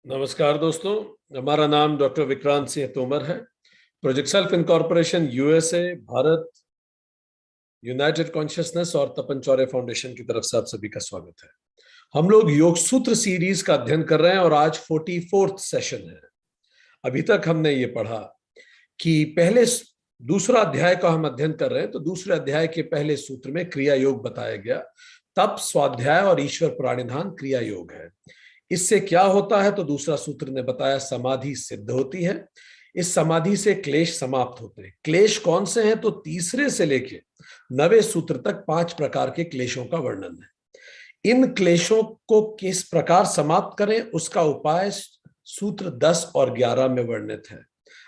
नमस्कार दोस्तों, हमारा नाम डॉक्टर विक्रांत सिंह तोमर है। Project self incorporation USA, Bharat, United consciousness और तपन चौरे फाउंडेशन की तरफ से आप सभी का स्वागत है। हम लोग योग सूत्र सीरीज का अध्ययन कर रहे हैं और आज 44th सेशन है। अभी तक हमने ये पढ़ा कि पहले दूसरा अध्याय का हम अध्ययन कर रहे हैं, तो दूसरे अध्याय के पहले सूत्र में क्रिया योग बताया गया। तप, स्वाध्याय और ईश्वर प्राणिधान क्रिया योग है। इससे क्या होता है तो दूसरा सूत्र ने बताया समाधि सिद्ध होती है। इस समाधि से क्लेश समाप्त होते हैं। क्लेश कौन से हैं तो तीसरे से लेके 9वें सूत्र तक 5 प्रकार के क्लेशों का वर्णन है। इन क्लेशों को किस प्रकार समाप्त करें उसका उपाय सूत्र 10 और 11 में वर्णित है।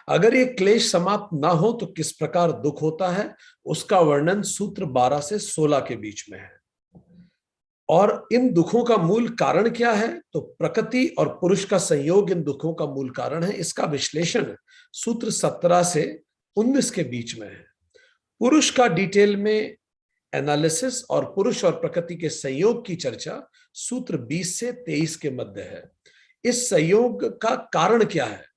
अगर ये क्लेश समाप्त ना हो तो किस प्रकार दुख होता है उसका वर्णन सूत्र 12 से 16 के बीच में है। और इन दुखों का मूल कारण क्या है तो प्रकृति और पुरुष का संयोग इन दुखों का मूल कारण है। इसका विश्लेषण सूत्र 17 से 19 के बीच में है। पुरुष का डिटेल में एनालिसिस और पुरुष और प्रकृति के संयोग की चर्चा सूत्र 20 से 23 के मध्य है। इस संयोग का कारण क्या है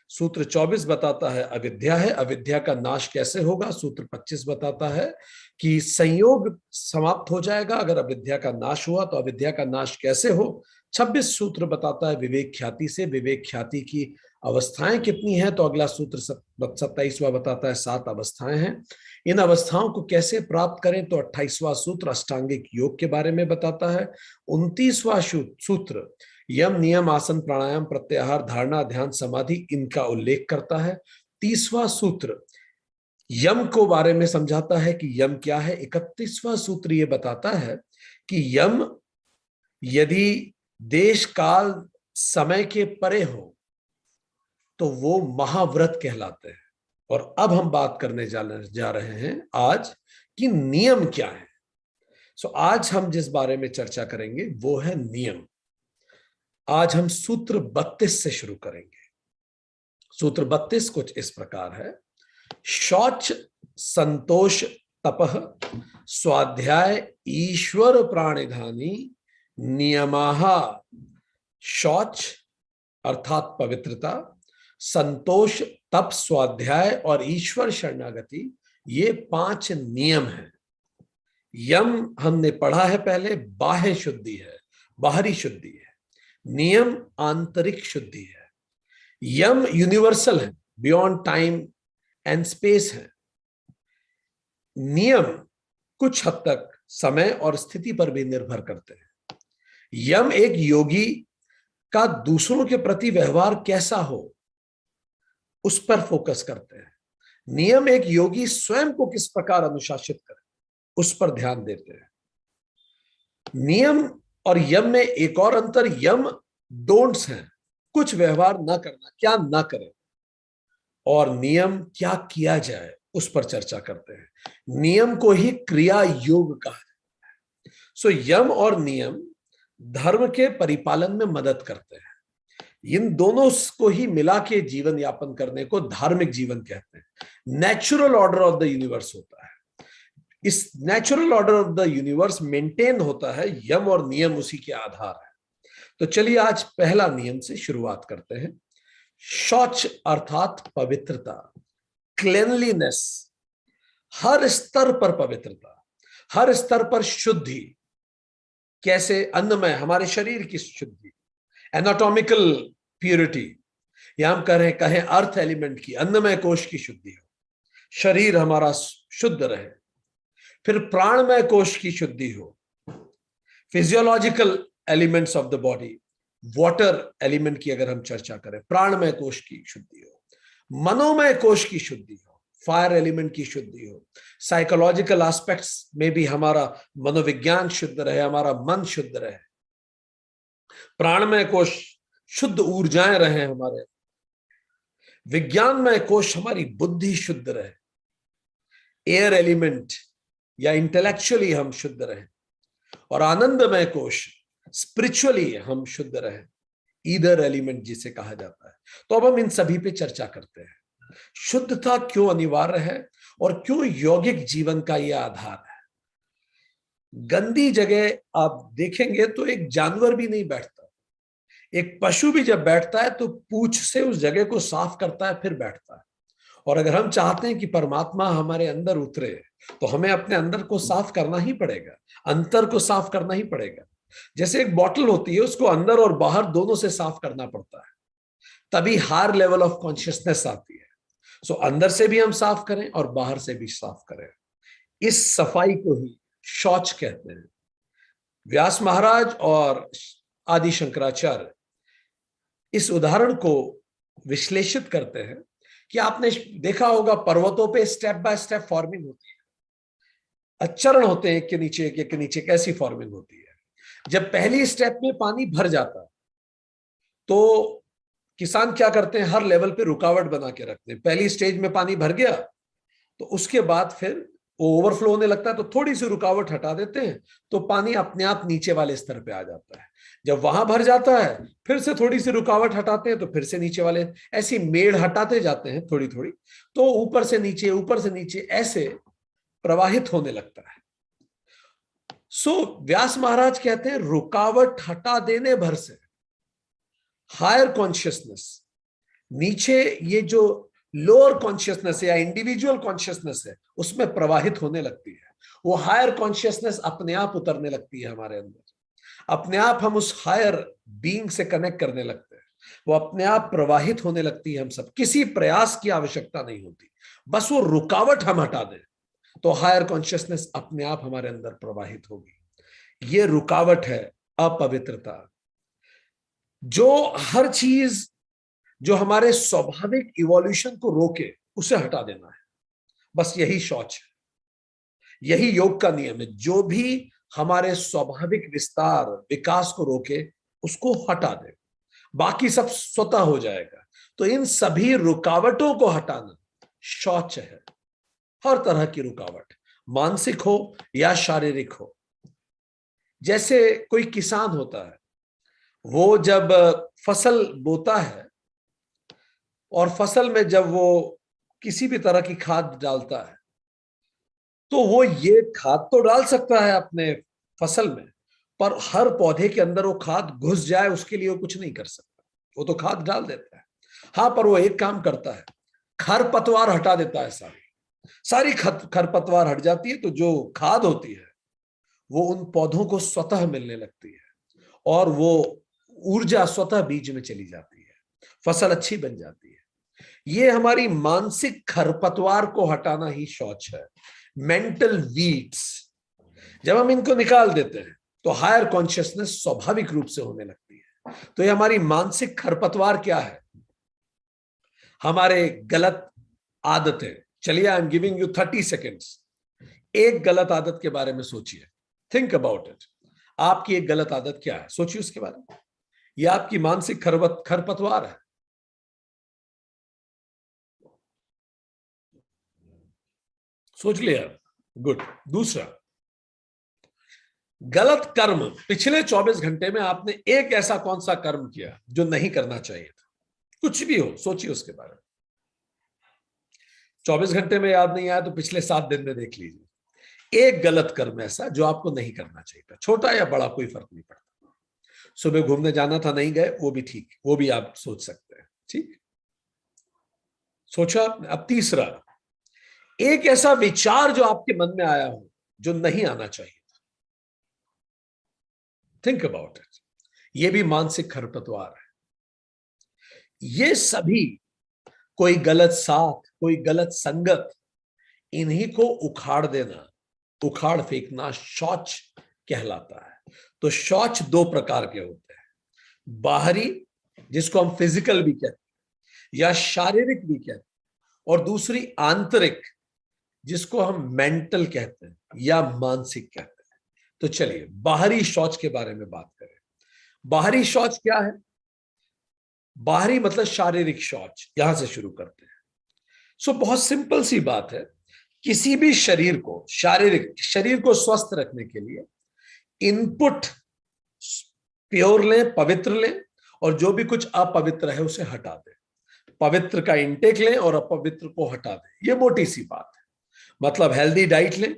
सूत्र 24 बताता है अविद्या है। अविद्या का नाश कैसे होगा सूत्र 25 बताता है कि संयोग समाप्त हो जाएगा अगर अविद्या का नाश हुआ, तो अविद्या का नाश कैसे हो। 26 सूत्र बताता है विवेक ख्याति से। विवेक ख्याति की अवस्थाएं कितनी हैं तो अगला सूत्र 27वां बताता है 7 अवस्थाएं हैं। इन अवस्थाओं को कैसे प्राप्त करें तो 28वां सूत्र अष्टांगिक योग के बारे में बताता है। 29वां सूत्र यम, नियम, आसन, प्राणायाम, प्रत्याहार, धारणा, ध्यान, समाधि इनका उल्लेख करता है। 30वां सूत्र यम को बारे में समझाता है कि यम क्या है। 31वां सूत्र ये बताता है कि यम यदि देश काल समय के परे हो तो वो महाव्रत कहलाते हैं। और अब हम बात करने जा रहे हैं आज कि नियम क्या है। आज हम जिस बारे में चर्चा करेंगे वो है नियम। आज हम सूत्र 32 से शुरू करेंगे। सूत्र 32 कुछ इस प्रकार है। शौच, संतोष, तपः, स्वाध्याय, ईश्वर प्राणिधानी, नियमाः। शौच अर्थात पवित्रता, संतोष, तप, स्वाध्याय और ईश्वर शरणागति, ये 5 नियम हैं। यम हमने पढ़ा है पहले, बाह्य शुद्धि है, बाहरी शुद्धि है। नियम आंतरिक शुद्धि है। यम यूनिवर्सल है, बियॉन्ड टाइम एंड स्पेस है। नियम कुछ हद तक समय और स्थिति पर भी निर्भर करते हैं। यम एक योगी का दूसरों के प्रति व्यवहार कैसा हो उस पर फोकस करते हैं। नियम एक योगी स्वयं को किस प्रकार अनुशासित करे उस पर ध्यान देते हैं। नियम और यम में एक और अंतर यम डोंट्स हैं, कुछ व्यवहार ना करना, क्या ना करें, और नियम क्या किया जाए उस पर चर्चा करते हैं। नियम को ही क्रिया योग कहा जाता है। यम और नियम धर्म के परिपालन में मदद करते हैं। इन दोनों को ही मिला के जीवन यापन करने को धार्मिक जीवन कहते हैं। Natural order of the universe होता है। इस natural order of the universe maintain होता है, यम और नियम उसी के आधार है। तो चलिए आज पहला नियम से शुरुआत करते हैं। शौच अर्थात पवित्रता, क्लेनलीनेस, हर स्तर पर पवित्रता, हर स्तर पर शुद्धि। कैसे? अन्नमय, हमारे शरीर की शुद्धि, एनाटॉमिकल प्यूरिटी, या हम कहें अर्थ एलिमेंट की, अन्नमय कोश की शुद्धि हो, शरीर हमारा शुद्ध रहे। फिर प्राणमय कोश की शुद्धि हो, physiological elements of the body, water element की अगर हम चर्चा करें, प्राणमय कोश की शुद्धि हो, मनोमय कोश की शुद्धि हो, फायर एलिमेंट की शुद्धि हो, साइकोलॉजिकल एस्पेक्ट्स में भी हमारा मनोविज्ञान शुद्ध रहे, हमारा मन शुद्ध रहे, प्राणमय कोश शुद्ध ऊर्जाएं रहे हमारे, विज्ञानमय कोश हमारी बुद्धि शुद्ध रहे, एयर एलिमेंट या इंटेलेक्चुअली हम शुद्ध रहे, और आनंदमय कोश स्पिरिचुअली हम शुद्ध रहे, ईदर एलिमेंट जिसे कहा जाता है। तो अब हम इन सभी पे चर्चा करते हैं। शुद्धता क्यों अनिवार्य है और क्यों यौगिक जीवन का यह आधार है। गंदी जगह आप देखेंगे तो एक जानवर भी नहीं बैठता, एक पशु भी जब बैठता है तो पूंछ से उस जगह को साफ करता है फिर बैठता है। और अगर हम चाहते हैं कि परमात्मा हमारे अंदर उतरे तो हमें अपने अंदर को साफ करना ही पड़ेगा, अंतर को साफ करना ही पड़ेगा। जैसे एक बॉटल होती है, उसको अंदर और बाहर दोनों से साफ करना पड़ता है, तभी हायर लेवल ऑफ कॉन्शियसनेस आती है। सो अंदर से भी हम साफ करें और बाहर से भी साफ करें। इस सफाई को ही शौच कहते हैं। व्यास महाराज और आदि शंकराचार्य इस उदाहरण को विश्लेषित करते हैं कि आपने देखा होगा पर्वतों पे स्टेप बाय स्टेप फॉर्मिंग होती है, चरण होते हैं एक के नीचे कैसी फॉर्मिंग होती है। जब पहली स्टेप में पानी भर जाता है तो किसान क्या करते हैं, हर लेवल पे रुकावट बना के रखते हैं। पहली स्टेज में पानी भर गया तो उसके बाद फिर वो ओवरफ्लो होने लगता है तो थोड़ी सी रुकावट हटा देते हैं तो पानी अपने आप नीचे वाले स्तर पे आ जाता है। जब वहां भर जाता है फिर से थोड़ी सी रुकावट हटाते हैं तो फिर से नीचे वाले, ऐसी मेड़ हटाते जाते हैं थोड़ी थोड़ी, तो ऊपर से नीचे ऐसे प्रवाहित होने लगता है। सो व्यास महाराज कहते हैं रुकावट हटा देने भर से हायर कॉन्शियसनेस, नीचे ये जो लोअर कॉन्शियसनेस है या इंडिविजुअल कॉन्शियसनेस है उसमें प्रवाहित होने लगती है। वो हायर कॉन्शियसनेस अपने आप उतरने लगती है हमारे अंदर, अपने आप हम उस हायर बीइंग से कनेक्ट करने लगते हैं, वो अपने आप प्रवाहित होने लगती है। हम सब किसी प्रयास की आवश्यकता नहीं होती, बस वो रुकावट हम हटा दें तो हायर कॉन्शियसनेस अपने आप हमारे अंदर प्रवाहित होगी। ये रुकावट है अपवित्रता। जो हर चीज जो हमारे स्वाभाविक इवोल्यूशन को रोके उसे हटा देना है, बस यही शौच है, यही योग का नियम है। जो भी हमारे स्वाभाविक विस्तार विकास को रोके उसको हटा दे, बाकी सब स्वतः हो जाएगा। तो इन सभी रुकावटों को हटाना शौच है। हर तरह की रुकावट, मानसिक हो या शारीरिक हो। जैसे कोई किसान होता है, वो जब फसल बोता है और फसल में जब वो किसी भी तरह की खाद डालता है तो वो ये खाद तो डाल सकता है अपने फसल में, पर हर पौधे के अंदर वो खाद घुस जाए उसके लिए वो कुछ नहीं कर सकता। वो तो खाद डाल देता है, हाँ, पर वो एक काम करता है, खरपतवार हटा देता है। सारी खरपतवार हट जाती है तो जो खाद होती है वो उन पौधों को स्वतः मिलने लगती है और वो ऊर्जा स्वतः बीज में चली जाती है, फसल अच्छी बन जाती है। ये हमारी मानसिक खरपतवार को हटाना ही शौच है, मेंटल वीड्स। जब हम इनको निकाल देते हैं तो हायर कॉन्शियसनेस स्वाभाविक रूप से होने लगती है। तो ये हमारी मानसिक खरपतवार क्या है, हमारे गलत आदतें। चलिए, I am giving you 30 seconds. एक गलत आदत के बारे में सोचिए, थिंक अबाउट इट। आपकी एक गलत आदत क्या है, सोचिए उसके बारे में। यह आपकी मानसिक खरपतवार है। सोच लिया, गुड। दूसरा, गलत कर्म। पिछले 24 घंटे में आपने एक ऐसा कौन सा कर्म किया जो नहीं करना चाहिए था, कुछ भी हो, सोचिए उसके बारे में। 24 घंटे में याद नहीं आया तो पिछले 7 दिन में देख लीजिए, एक गलत कर्म ऐसा जो आपको नहीं करना चाहिए था, छोटा या बड़ा कोई फर्क नहीं पड़ता। सुबह घूमने जाना था, नहीं गए, वो भी ठीक, वो भी आप सोच सकते हैं। ठीक, सोचा। अब तीसरा, एक ऐसा विचार जो आपके मन में आया हो जो नहीं आना चाहिए था, थिंक अबाउट इट। ये भी मानसिक खरपतवार है। ये सभी, कोई गलत साथ, कोई गलत संगत, इन्हीं को उखाड़ देना, उखाड़ फेंकना शौच कहलाता है। तो शौच 2 प्रकार के होते हैं, बाहरी जिसको हम फिजिकल भी कहते हैं या शारीरिक भी कहते हैं, और दूसरी आंतरिक जिसको हम मेंटल कहते हैं या मानसिक कहते हैं। तो चलिए बाहरी शौच के बारे में बात करें। बाहरी शौच क्या है? बाहरी मतलब शारीरिक शौच, यहां से शुरू करते हैं। सो बहुत सिंपल सी बात है, किसी भी शरीर को, शारीरिक शरीर को स्वस्थ रखने के लिए इनपुट प्योर लें, पवित्र लें, और जो भी कुछ अपवित्र है उसे हटा दें। पवित्र का इंटेक लें और अपवित्र को हटा दें। ये मोटी सी बात है। मतलब हेल्दी डाइट लें,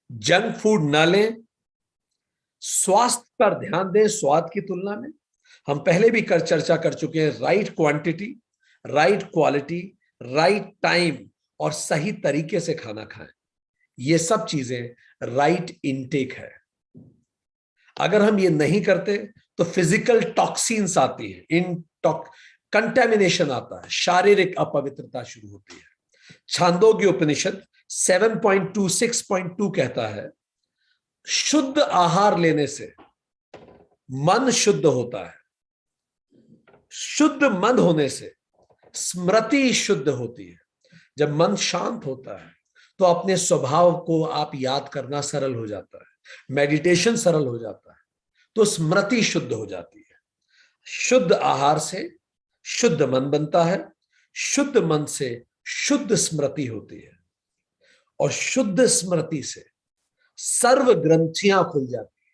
जंक फूड ना लें, स्वास्थ्य पर ध्यान दें स्वाद की तुलना में, हम पहले भी चर्चा कर चुके हैं, right quantity, right quality, right time और सही तरीके से खाना खाएं। ये सब चीजें राइट इनटेक है। अगर हम ये नहीं करते तो फिजिकल टॉक्सिन्स आती है, कंटेमिनेशन आता है, शारीरिक अपवित्रता शुरू होती है। छांदोग्य उपनिषद 7.2 कहता है, शुद्ध आहार लेने से मन शुद्ध होता है, शुद्ध मन होने से स्मृति शुद्ध होती है। जब मन शांत होता है तो अपने स्वभाव को आप याद करना सरल हो जाता है, मेडिटेशन सरल हो जाता है, तो स्मृति शुद्ध हो जाती है। शुद्ध आहार से शुद्ध मन बनता है, शुद्ध मन से शुद्ध स्मृति होती है, और शुद्ध स्मृति से सर्व ग्रंथियां खुल जाती है।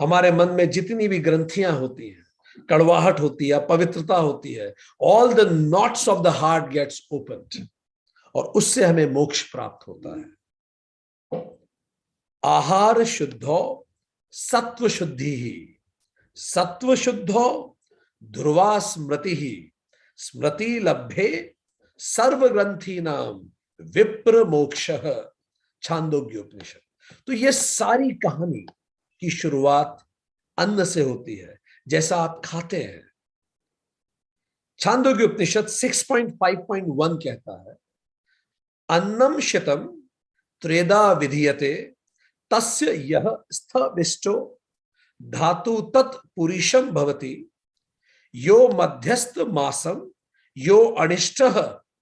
हमारे मन में जितनी भी ग्रंथियां होती हैं, कड़वाहट होती है, पवित्रता होती है, all the knots of the heart gets opened, और उससे हमें मोक्ष प्राप्त होता है। आहार शुद्धो सत्व शुद्धि ही, सत्व शुद्धो ध्रुवा स्मृति ही, स्मृति लभ्ये सर्व ग्रंथि नाम विप्र मोक्ष। छांदोग्य उपनिषद। तो ये सारी कहानी की शुरुआत अन्न से होती है, जैसा आप खाते हैं। छांदोग्य उपनिषद 6.5.1 कहता है, अन्नम शितम त्रेधा विधीयते तस्य यह स्थविष्टो धातु तत्पुरुषम भवति, यो मध्यस्थ मासम यो अनिष्टः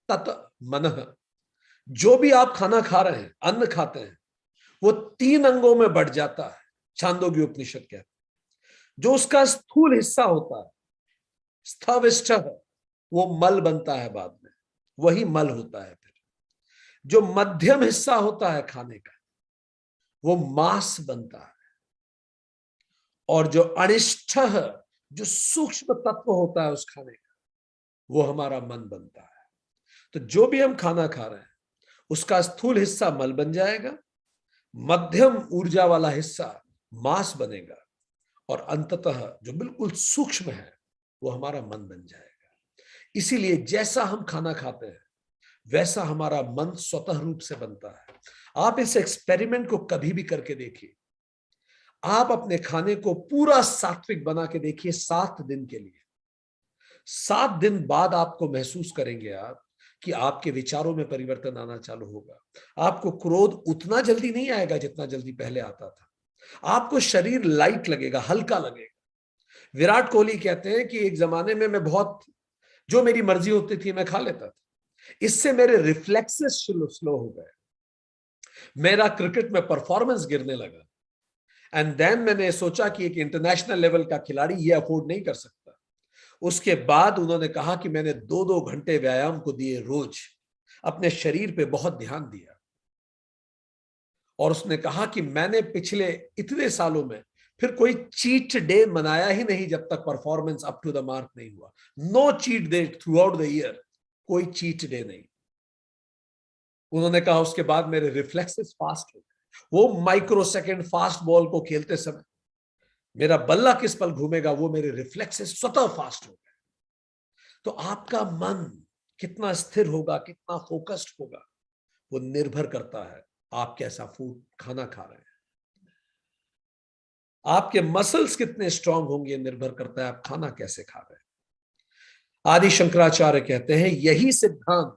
तत् मनः। जो भी आप खाना खा रहे हैं, अन्न खाते हैं, वो 3 अंगों में बढ़ जाता है। छांदोग्य उपनिषद कहता है, जो उसका स्थूल हिस्सा होता है, स्थविष्ट, वो मल बनता है, बाद में वही मल होता है। फिर जो मध्यम हिस्सा होता है खाने का, वो मांस बनता है, और जो अनिष्ठ, जो सूक्ष्म तत्व होता है उस खाने का, वो हमारा मन बनता है। तो जो भी हम खाना खा रहे हैं, उसका स्थूल हिस्सा मल बन जाएगा, मध्यम ऊर्जा वाला हिस्सा मांस बनेगा, और अंततः जो बिल्कुल सूक्ष्म है वो हमारा मन बन जाएगा। इसीलिए जैसा हम खाना खाते हैं वैसा हमारा मन स्वतः रूप से बनता है। आप इस एक्सपेरिमेंट को कभी भी करके देखिए। आप अपने खाने को पूरा सात्विक बना के देखिए 7 दिन के लिए। 7 दिन बाद आपको महसूस करेंगे आप कि आपके विचारों में परिवर्तन आना चालू होगा। आपको क्रोध उतना जल्दी नहीं आएगा जितना जल्दी पहले आता था। आपको शरीर लाइट लगेगा, हल्का लगेगा। विराट कोहली कहते हैं कि एक जमाने में मैं बहुत, जो मेरी मर्जी होती थी मैं खा लेता था, इससे मेरे रिफ्लेक्सेस स्लो हो गए, मेरा क्रिकेट में परफॉर्मेंस गिरने लगा। एंड देन मैंने सोचा कि एक इंटरनेशनल लेवल का खिलाड़ी ये अफोर्ड नहीं कर सकता। उसके बाद उन्होंने कहा कि मैंने 2-2 घंटे व्यायाम को दिए रोज, अपने शरीर पे बहुत ध्यान दिया, और उसने कहा कि मैंने पिछले इतने सालों में फिर कोई चीट डे मनाया ही नहीं जब तक performance up to the mark नहीं हुआ। No cheat day throughout the year, कोई चीट डे नहीं। उन्होंने कहा उसके बाद मेरे रिफ्लेक्सेस फास्ट हो गए। वो माइक्रो सेकेंड फास्ट बॉल को खेलते समय मेरा बल्ला किस पल घूमेगा, वो मेरे रिफ्लेक्सेस स्वतः फास्ट हो गए। तो आपका मन कितना स्थिर होगा, कितना फोकस्ड होगा, वो निर्भर करता है आप कैसा फूड खाना खा रहे हैं। आपके मसल्स कितने स्ट्रांग होंगे निर्भर करता है आप खाना कैसे खा रहे हैं। आदि शंकराचार्य कहते हैं यही सिद्धांत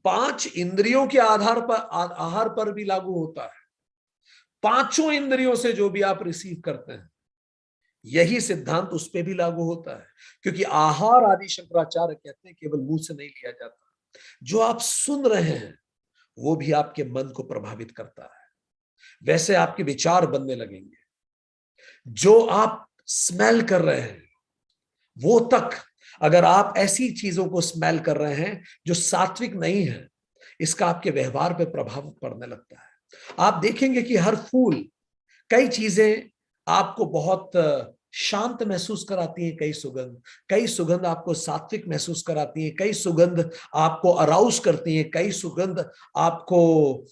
5 इंद्रियों के आधार पर, आहार पर भी लागू होता है। 5 इंद्रियों से जो भी आप रिसीव करते हैं, यही सिद्धांत उस पर भी लागू होता है। क्योंकि आहार, आदि शंकराचार्य कहते हैं, केवल मुंह से नहीं लिया जाता। जो आप सुन रहे हैं वो भी आपके मन को प्रभावित करता है, वैसे आपके विचार बनने लगेंगे। जो आप स्मेल कर रहे हैं वो तक, अगर आप ऐसी चीजों को स्मेल कर रहे हैं जो सात्विक नहीं है, इसका आपके व्यवहार पे प्रभाव पड़ने लगता है। आप देखेंगे कि हर फूल, कई चीजें आपको बहुत शांत महसूस कराती हैं, कई सुगंध आपको सात्विक महसूस कराती हैं, कई सुगंध आपको अराउज करती हैं, कई सुगंध आपको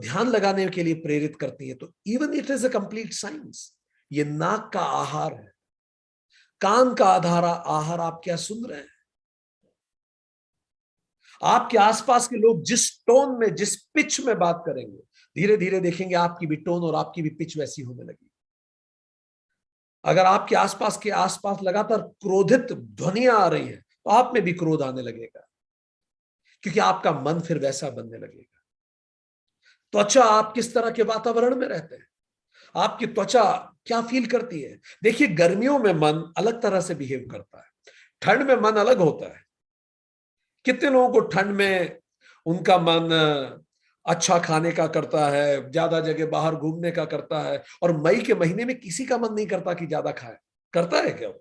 ध्यान लगाने के लिए प्रेरित करती हैं। तो even it is a complete science. ये नाक का आहार है। कान का आहार आप क्या सुन रहे हैं? आपके आसपास के लोग जिस टोन में, जिस पिच में बात करेंगे, धीरे धीरे देखेंगे आपकी भी टोन और आपकी भी पिच वैसी होने लगी। अगर आपके आसपास लगातार क्रोधित ध्वनियां आ रही हैं, तो आप में भी क्रोध आने लगेगा, क्योंकि आपका मन फिर वैसा बनने लगेगा। त्वचा, आप किस तरह के वातावरण में रहते हैं, आपकी त्वचा क्या फील करती है? देखिए, गर्मियों में मन अलग तरह से बिहेव करता है, ठंड में मन अलग होता है। कितने लोगों को ठंड में उनका मन अच्छा खाने का करता है, ज्यादा जगह बाहर घूमने का करता है, और मई के महीने में किसी का मन नहीं करता कि ज्यादा खाए। करता है क्या?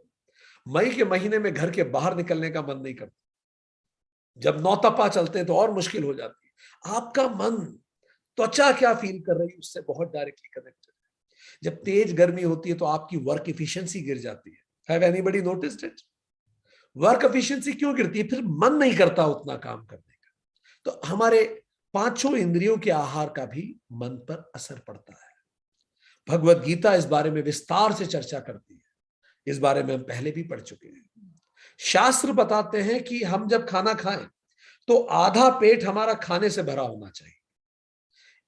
मई के महीने में घर के बाहर निकलने का मन नहीं करता। जब नौतपा चलते हैं तो और मुश्किल हो जाती है। आपका मन, त्वचा क्या फील कर रही है, उससे बहुत डायरेक्टली कनेक्टेड है। जब तेज गर्मी होती है तो आपकी वर्क एफिशिएंसी गिर जाती है। Have anybody noticed it? Work efficiency क्यों गिरती है? फिर मन नहीं करता उतना काम करने का। तो हमारे पांचों इंद्रियों के आहार का भी मन पर असर पड़ता है। भगवत गीता इस बारे में विस्तार से चर्चा करती है। इस बारे में हम पहले भी पढ़ चुके हैं। शास्त्र बताते हैं कि हम जब खाना खाएं तो आधा पेट हमारा खाने से भरा होना चाहिए,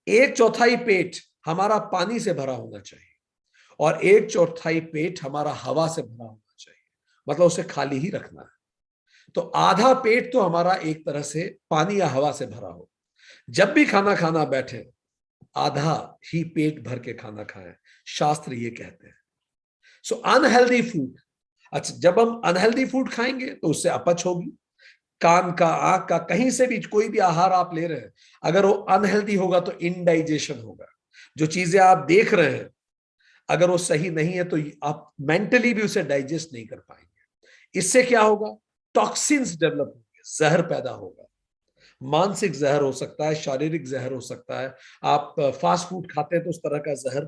1/4 पेट हमारा पानी से भरा होना चाहिए, और 1/4 पेट हमारा हवा से भरा होना चाहिए। मतलब उसे खाली ही रखना है। तो आधा पेट तो हमारा एक तरह से पानी या हवा से भरा हो। जब भी खाना खाना बैठे, आधा ही पेट भर के खाना खाएं, शास्त्र ये कहते हैं। सो अनहेल्दी फूड, अच्छा, जब हम अनहेल्दी फूड खाएंगे तो उससे अपच होगी। कान का, आंख का, कहीं से भी कोई भी आहार आप ले रहे हैं, अगर वो अनहेल्दी होगा तो इनडाइजेशन होगा। जो चीजें आप देख रहे हैं, अगर वो सही नहीं है तो आप मेंटली भी उसे डाइजेस्ट नहीं कर पाएंगे। इससे क्या होगा? टॉक्सिन्स डेवलप होंगे, जहर पैदा होगा। मानसिक जहर हो सकता है, शारीरिक जहर हो सकता है। आप फास्ट फूड खाते हैं तो उस तरह का जहर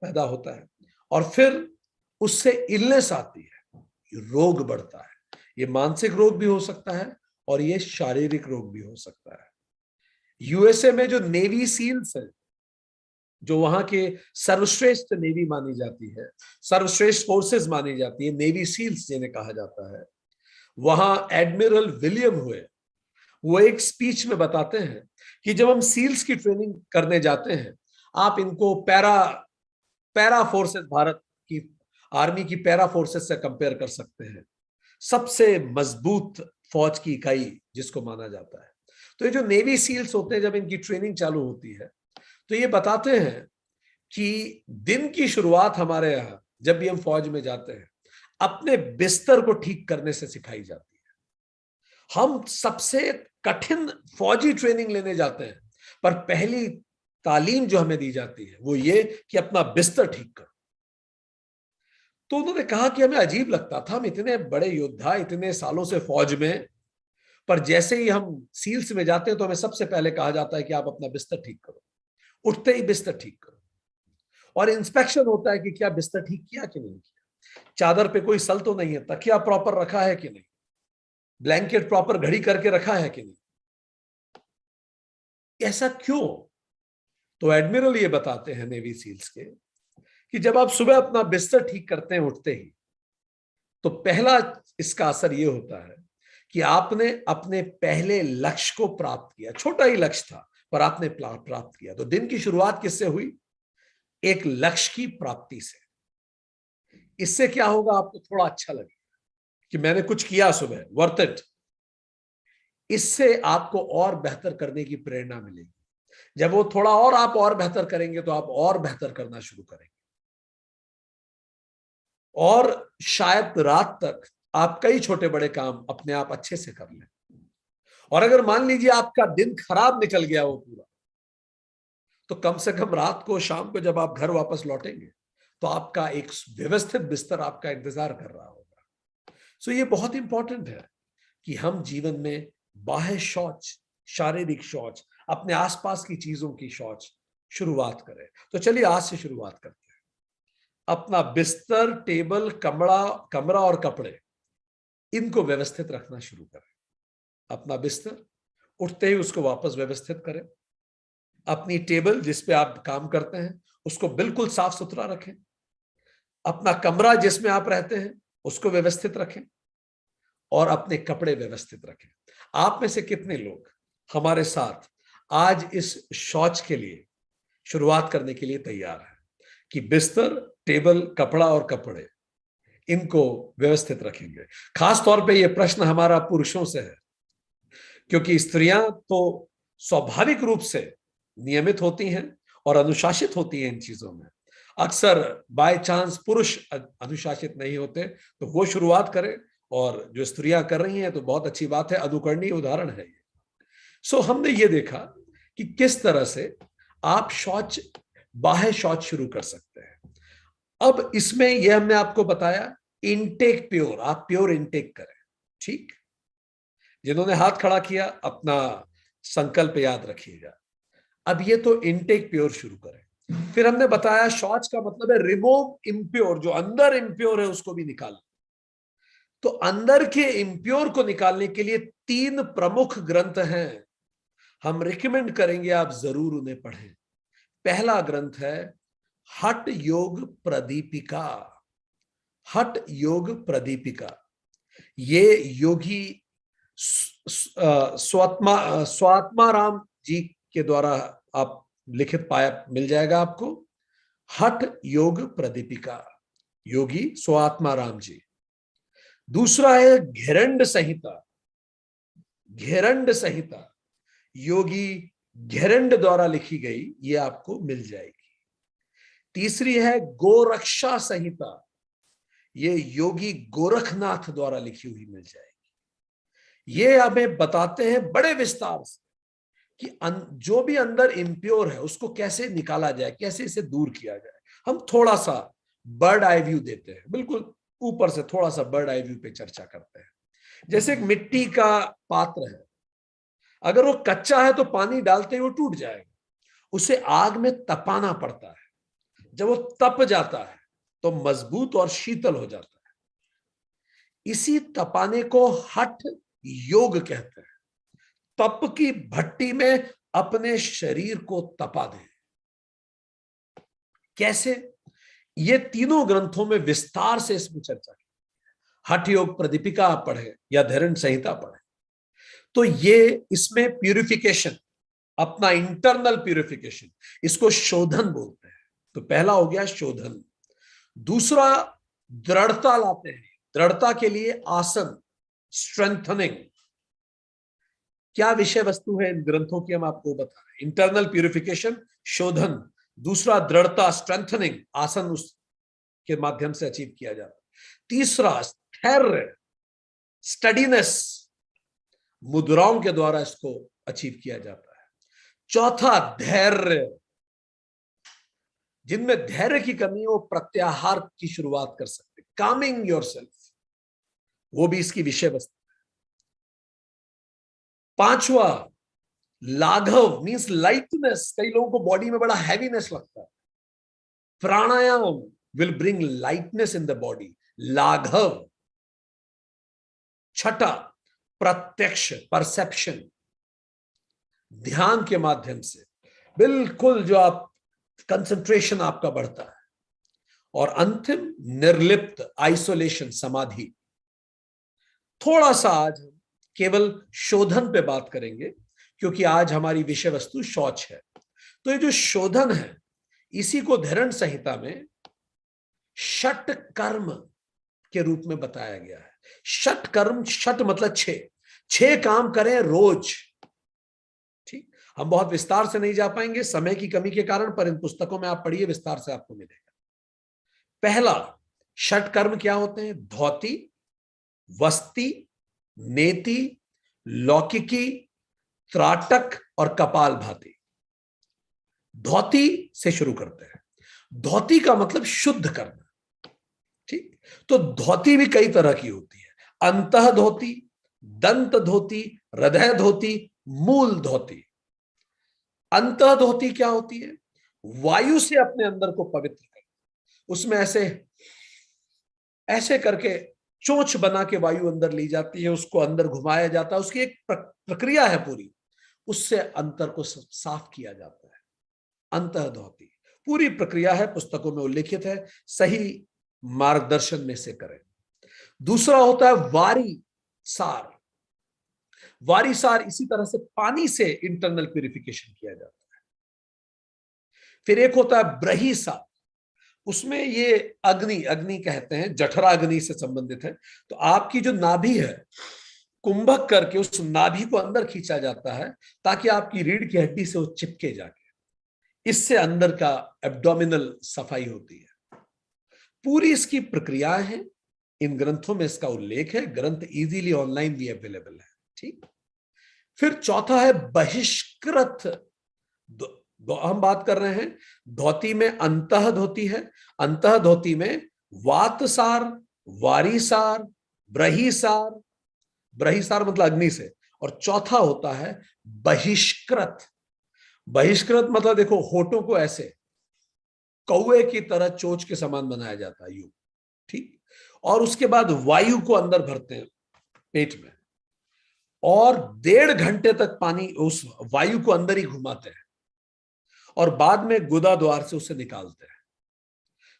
पैदा होता है, और फिर उससे इलनेस आती है, रोग बढ़ता है। ये मानसिक रोग भी हो सकता है और ये शारीरिक रोग भी हो सकता है। यूएसए में जो नेवी सील्स है, जो वहां के सर्वश्रेष्ठ नेवी मानी जाती है, सर्वश्रेष्ठ फोर्सेस मानी जाती है, नेवी सील्स जिन्हें कहा जाता है, वहां एडमिरल विलियम हुए। वो एक स्पीच में बताते हैं कि जब हम सील्स की ट्रेनिंग करने जाते हैं, आप इनको पैरा पैरा फोर्सेस, भारत की आर्मी की पैरा फोर्सेस से कंपेयर कर सकते हैं। सबसे मजबूत फौज की इकाई जिसको माना जाता है। तो ये जो नेवी सील्स होते हैं, जब इनकी ट्रेनिंग चालू होती है तो ये बताते हैं कि दिन की शुरुआत हमारे यहां जब भी हम फौज में जाते हैं, अपने बिस्तर को ठीक करने से सिखाई जाती है। हम सबसे कठिन फौजी ट्रेनिंग लेने जाते हैं, पर पहली तालीम जो हमें दी जाती है वो ये कि अपना बिस्तर ठीक करो। तो उन्होंने कहा कि हमें अजीब लगता था, हम इतने बड़े योद्धा, इतने सालों से फौज में, पर जैसे ही हम सील्स में जाते हैं तो हमें सबसे पहले कहा जाता है कि आप अपना बिस्तर ठीक करो। उठते ही बिस्तर ठीक करो, और इंस्पेक्शन होता है कि क्या बिस्तर ठीक किया कि नहीं किया, चादर पे कोई सल तो नहीं है, तकिया प्रॉपर रखा है कि नहीं, ब्लैंकेट प्रॉपर घड़ी करके रखा है कि नहीं। ऐसा क्यों? तो एडमिरल ये बताते हैं नेवी सील्स के, कि जब आप सुबह अपना बिस्तर ठीक करते हैं उठते ही, तो पहला इसका असर ये होता है कि आपने अपने पहले लक्ष्य को प्राप्त किया। छोटा ही लक्ष्य था, पर आपने प्राप्त किया। तो दिन की शुरुआत किससे हुई? एक लक्ष्य की प्राप्ति से। इससे क्या होगा? आपको थोड़ा अच्छा लगेगा कि मैंने कुछ किया सुबह, वर्थ इट। इससे आपको और बेहतर करने की प्रेरणा मिलेगी। जब वो थोड़ा और आप और बेहतर करेंगे तो आप और बेहतर करना शुरू करेंगे, और शायद रात तक आप कई छोटे बड़े काम अपने आप अच्छे से कर लें। और अगर मान लीजिए आपका दिन खराब निकल गया वो पूरा, तो कम से कम रात को, शाम को जब आप घर वापस लौटेंगे तो आपका एक व्यवस्थित बिस्तर आपका इंतजार कर रहा होगा। सो ये बहुत इंपॉर्टेंट है कि हम जीवन में बाह्य शौच, शारीरिक शौच, अपने आसपास की चीजों की शौच शुरुआत करें। तो चलिए आज से शुरुआत करते हैं। अपना बिस्तर, टेबल, कमरा और कपड़े, इनको व्यवस्थित रखना शुरू करें। अपना बिस्तर, उठते ही उसको वापस व्यवस्थित करें। अपनी टेबल जिस पे आप काम करते हैं उसको बिल्कुल साफ सुथरा रखें। अपना कमरा जिसमें आप रहते हैं उसको व्यवस्थित रखें और अपने कपड़े व्यवस्थित रखें। आप में से कितने लोग हमारे साथ आज इस शौच के लिए शुरुआत करने के लिए तैयार है कि बिस्तर, टेबल, कपड़ा और कपड़े इनको व्यवस्थित रखेंगे? खास तौर पे ये प्रश्न हमारा पुरुषों से है, क्योंकि स्त्रियां तो स्वाभाविक रूप से नियमित होती हैं और अनुशासित होती हैं इन चीजों में। अक्सर बाय चांस पुरुष अनुशासित नहीं होते, तो वो शुरुआत करें, और जो स्त्रियां कर रही हैं तो बहुत अच्छी बात है, अनुकरणीय उदाहरण है ये। सो हमने ये देखा कि किस तरह से आप शौच, बाह्य शौच शुरू कर सकते हैं। अब इसमें यह हमने आपको बताया इनटेक प्योर, आप प्योर इनटेक करें। ठीक, जिन्होंने हाथ खड़ा किया अपना संकल्प याद रखिएगा। अब ये तो इनटेक प्योर शुरू करें। फिर हमने बताया शौच का मतलब है रिमूव इम्प्योर, जो अंदर इम्प्योर है उसको भी निकाल। तो अंदर के इम्प्योर को निकालने के लिए 3 प्रमुख ग्रंथ हैं, हम रिकमेंड करेंगे आप जरूर उन्हें पढ़ें। पहला ग्रंथ है हठ योग प्रदीपिका। हठ योग प्रदीपिका, ये योगी स्वात्माराम जी के द्वारा आप लिखित पाया मिल जाएगा आपको। हठ योग प्रदीपिका, योगी स्वात्माराम जी। दूसरा है घेरंड संहिता। घेरंड संहिता योगी घेरंड द्वारा लिखी गई, ये आपको मिल जाएगी। तीसरी है गोरक्षा संहिता, ये योगी गोरखनाथ द्वारा लिखी हुई मिल जाएगी। ये हमें बताते हैं बड़े विस्तार से कि जो भी अंदर इम्प्योर है उसको कैसे निकाला जाए, कैसे इसे दूर किया जाए। हम थोड़ा सा बर्ड आई व्यू देते हैं, बिल्कुल ऊपर से थोड़ा सा बर्ड आई व्यू पे चर्चा करते हैं। जैसे एक मिट्टी का पात्र है, अगर वो कच्चा है तो पानी डालते ही वो टूट जाएगा, उसे आग में तपाना पड़ता है। जब वो तप जाता है तो मजबूत और शीतल हो जाता है। इसी तपाने को हठ योग कहते हैं। तप की भट्टी में अपने शरीर को तपा दें। कैसे? ये तीनों ग्रंथों में विस्तार से इसमें चर्चा की। हठ योग प्रदीपिका आप पढ़े या धैर्य संहिता पढ़े, तो ये इसमें प्यूरिफिकेशन, अपना इंटरनल प्यूरिफिकेशन, इसको शोधन बोलते हैं। तो पहला हो गया शोधन। दूसरा दृढ़ता लाते हैं। दृढ़ता के लिए आसन, स्ट्रेंथनिंग। क्या विषय वस्तु है इन ग्रंथों की हम आपको बता रहे हैं। इंटरनल प्यूरिफिकेशन, शोधन। दूसरा दृढ़ता, स्ट्रेंथनिंग, आसन उसके माध्यम से अचीव किया जाता है। तीसरा स्थैर्य, स्टडीनेस, मुद्राओं के द्वारा इसको अचीव किया जाता है। चौथा धैर्य, जिनमें धैर्य की कमी है वो प्रत्याहार की शुरुआत कर सकते, कामिंग योरसेल्फ, वो भी इसकी विषय वस्तु है। पांचवा लाघव, मींस लाइटनेस। कई लोगों को बॉडी में बड़ा हैवीनेस लगता है, pranayama will bring lightness in the body, लाघव। छठा प्रत्यक्ष, परसेप्शन, ध्यान के माध्यम से बिल्कुल जो आप कंसंट्रेशन आपका बढ़ता है। और अंतिम निर्लिप्त, आइसोलेशन, समाधि। थोड़ा सा आज हम केवल शोधन पे बात करेंगे, क्योंकि आज हमारी विषय वस्तु शौच है। तो ये जो शोधन है, इसी को धैर्य संहिता में षट कर्म के रूप में बताया गया है। षट कर्म, षट मतलब 6 काम करें रोज। ठीक, हम बहुत विस्तार से नहीं जा पाएंगे समय की कमी के कारण, पर इन पुस्तकों में आप पढ़िए, विस्तार से आपको मिलेगा। पहला षट कर्म क्या होते हैं? धौती, वस्ती, नेति, लौकिकी, त्राटक और कपाल भाती। धौती से शुरू करते हैं। धौती का मतलब शुद्ध करना। ठीक, तो धौती भी कई तरह की होती है। अंतः धौती, दंत धौती, हृदय धौती, मूल धौती। अंतः धौती क्या होती है? वायु से अपने अंदर को पवित्र करना। उसमें ऐसे ऐसे करके चोंच बना के वायु अंदर ली जाती है, उसको अंदर घुमाया जाता है, उसकी एक प्रक्रिया है पूरी, उससे अंतर को साफ किया जाता है। अंतः धौती पूरी प्रक्रिया है, पुस्तकों में उल्लिखित है, सही मार्गदर्शन में से करें। दूसरा होता है वारी सार। वारी सार इसी तरह से पानी से इंटरनल प्यूरिफिकेशन किया जाता है। फिर एक होता है ब्रही सार, उसमें ये अग्नि अग्नि कहते हैं, जठरा अग्नि से संबंधित है। तो आपकी जो नाभि है, कुंभक करके उस नाभि को अंदर खींचा जाता है ताकि आपकी रीढ़ की हड्डी से वो चिपके जाके, इससे अंदर का एब्डोमिनल सफाई होती है। पूरी इसकी प्रक्रियाएं हैं, इन ग्रंथों में इसका उल्लेख है, ग्रंथ इजीली ऑनलाइन भी अवेलेबल है। ठीक। फिर चौथा है बहिष्कृत। हम बात कर रहे हैं धोती में अंतः धोती है, अंतः धोती में वातसार, वारीसार, ब्रहीसार, ब्रहीसार मतलब अग्नि से, और चौथा होता है बहिष्कृत। बहिष्कृत मतलब देखो, होठों को ऐसे कौवे की तरह चोंच के समान बनाया जाता है, यूं। ठीक। और उसके बाद वायु को अंदर भरते हैं पेट में, और 1.5 घंटे तक पानी उस वायु को अंदर ही घुमाते हैं, और बाद में गुदा द्वार से उसे निकालते हैं।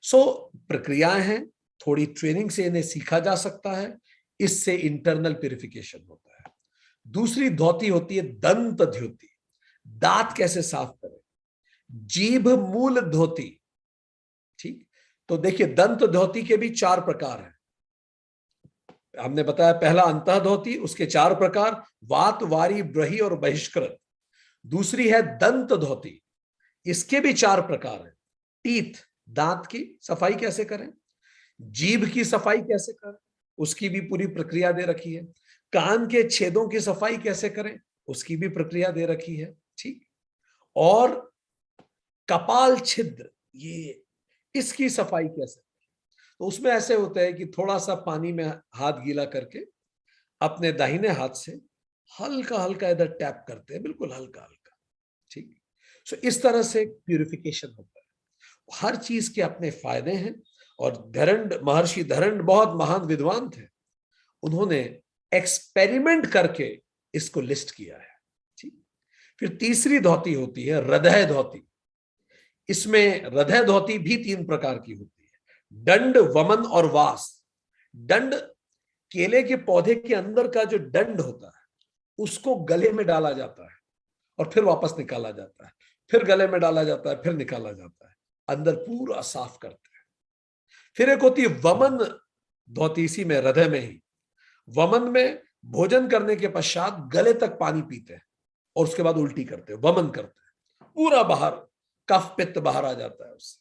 सो प्रक्रियाएं हैं, थोड़ी ट्रेनिंग से इन्हें सीखा जा सकता है, इससे इंटरनल प्यूरिफिकेशन होता है। दूसरी धोती होती है दंत धोती, दांत कैसे साफ करें, जीभ मूल धोती। ठीक। तो देखिए, दंत धोती के भी 4 प्रकार हैं। हमने बताया पहला अंतः धोती, उसके 4 प्रकार, वात, वारी, ब्रही और बहिष्कृत। दूसरी है दंत धोती, इसके भी 4 प्रकार हैं। टीथ, दांत की सफाई कैसे करें, जीभ की सफाई कैसे करें, उसकी भी पूरी प्रक्रिया दे रखी है। कान के छेदों की सफाई कैसे करें, उसकी भी प्रक्रिया दे रखी है। ठीक। और कपाल छिद्र, ये इसकी सफाई कैसे, तो उसमें ऐसे होता है कि थोड़ा सा पानी में हाथ गीला करके अपने दाहिने हाथ से हल्का हल्का इधर टैप करते हैं, बिल्कुल हल्का हल्का। ठीक। सो इस तरह से प्यूरिफिकेशन होता है। हर चीज के अपने फायदे हैं, और धरंड, महर्षि धरंड बहुत महान विद्वान थे, उन्होंने एक्सपेरिमेंट करके इसको लिस्ट किया है। ठीक। फिर तीसरी धोती होती है हृदय धोती। इसमें हृदय धोती भी 3 प्रकार की होती है, दंड, वमन और वास। दंड, केले के पौधे के अंदर का जो दंड होता है, उसको गले में डाला जाता है और फिर वापस निकाला जाता है, फिर गले में डाला जाता है, फिर निकाला जाता है, अंदर पूरा साफ करते हैं। फिर एक होती है वमन धोती, इसी में हृदय में ही। वमन में भोजन करने के पश्चात गले तक पानी पीते हैं और उसके बाद उल्टी करते हैं, वमन करते हैं, पूरा बाहर कफ पित्त बाहर आ जाता है उससे।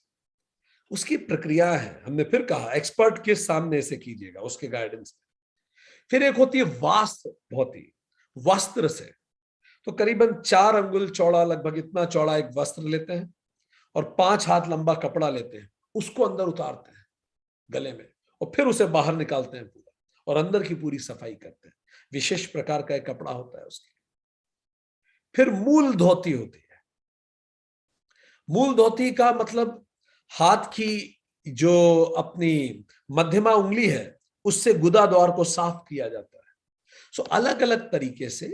उसकी प्रक्रिया है, हमने फिर कहा एक्सपर्ट के सामने से कीजिएगा, उसके गाइडेंस में। फिर एक होती है वास्त्र धोती, वस्त्र से। तो करीबन 4 अंगुल चौड़ा, लगभग इतना चौड़ा एक वस्त्र लेते हैं और 5 हाथ लंबा कपड़ा लेते हैं, उसको अंदर उतारते हैं गले में, और फिर उसे बाहर निकालते हैं पूरा, और अंदर की पूरी सफाई करते हैं। विशेष प्रकार का एक कपड़ा होता है उसके। फिर मूल धोती होती है। मूल धोती का मतलब हाथ की जो अपनी मध्यमा उंगली है, उससे गुदा द्वार को साफ किया जाता है। सो अलग अलग तरीके से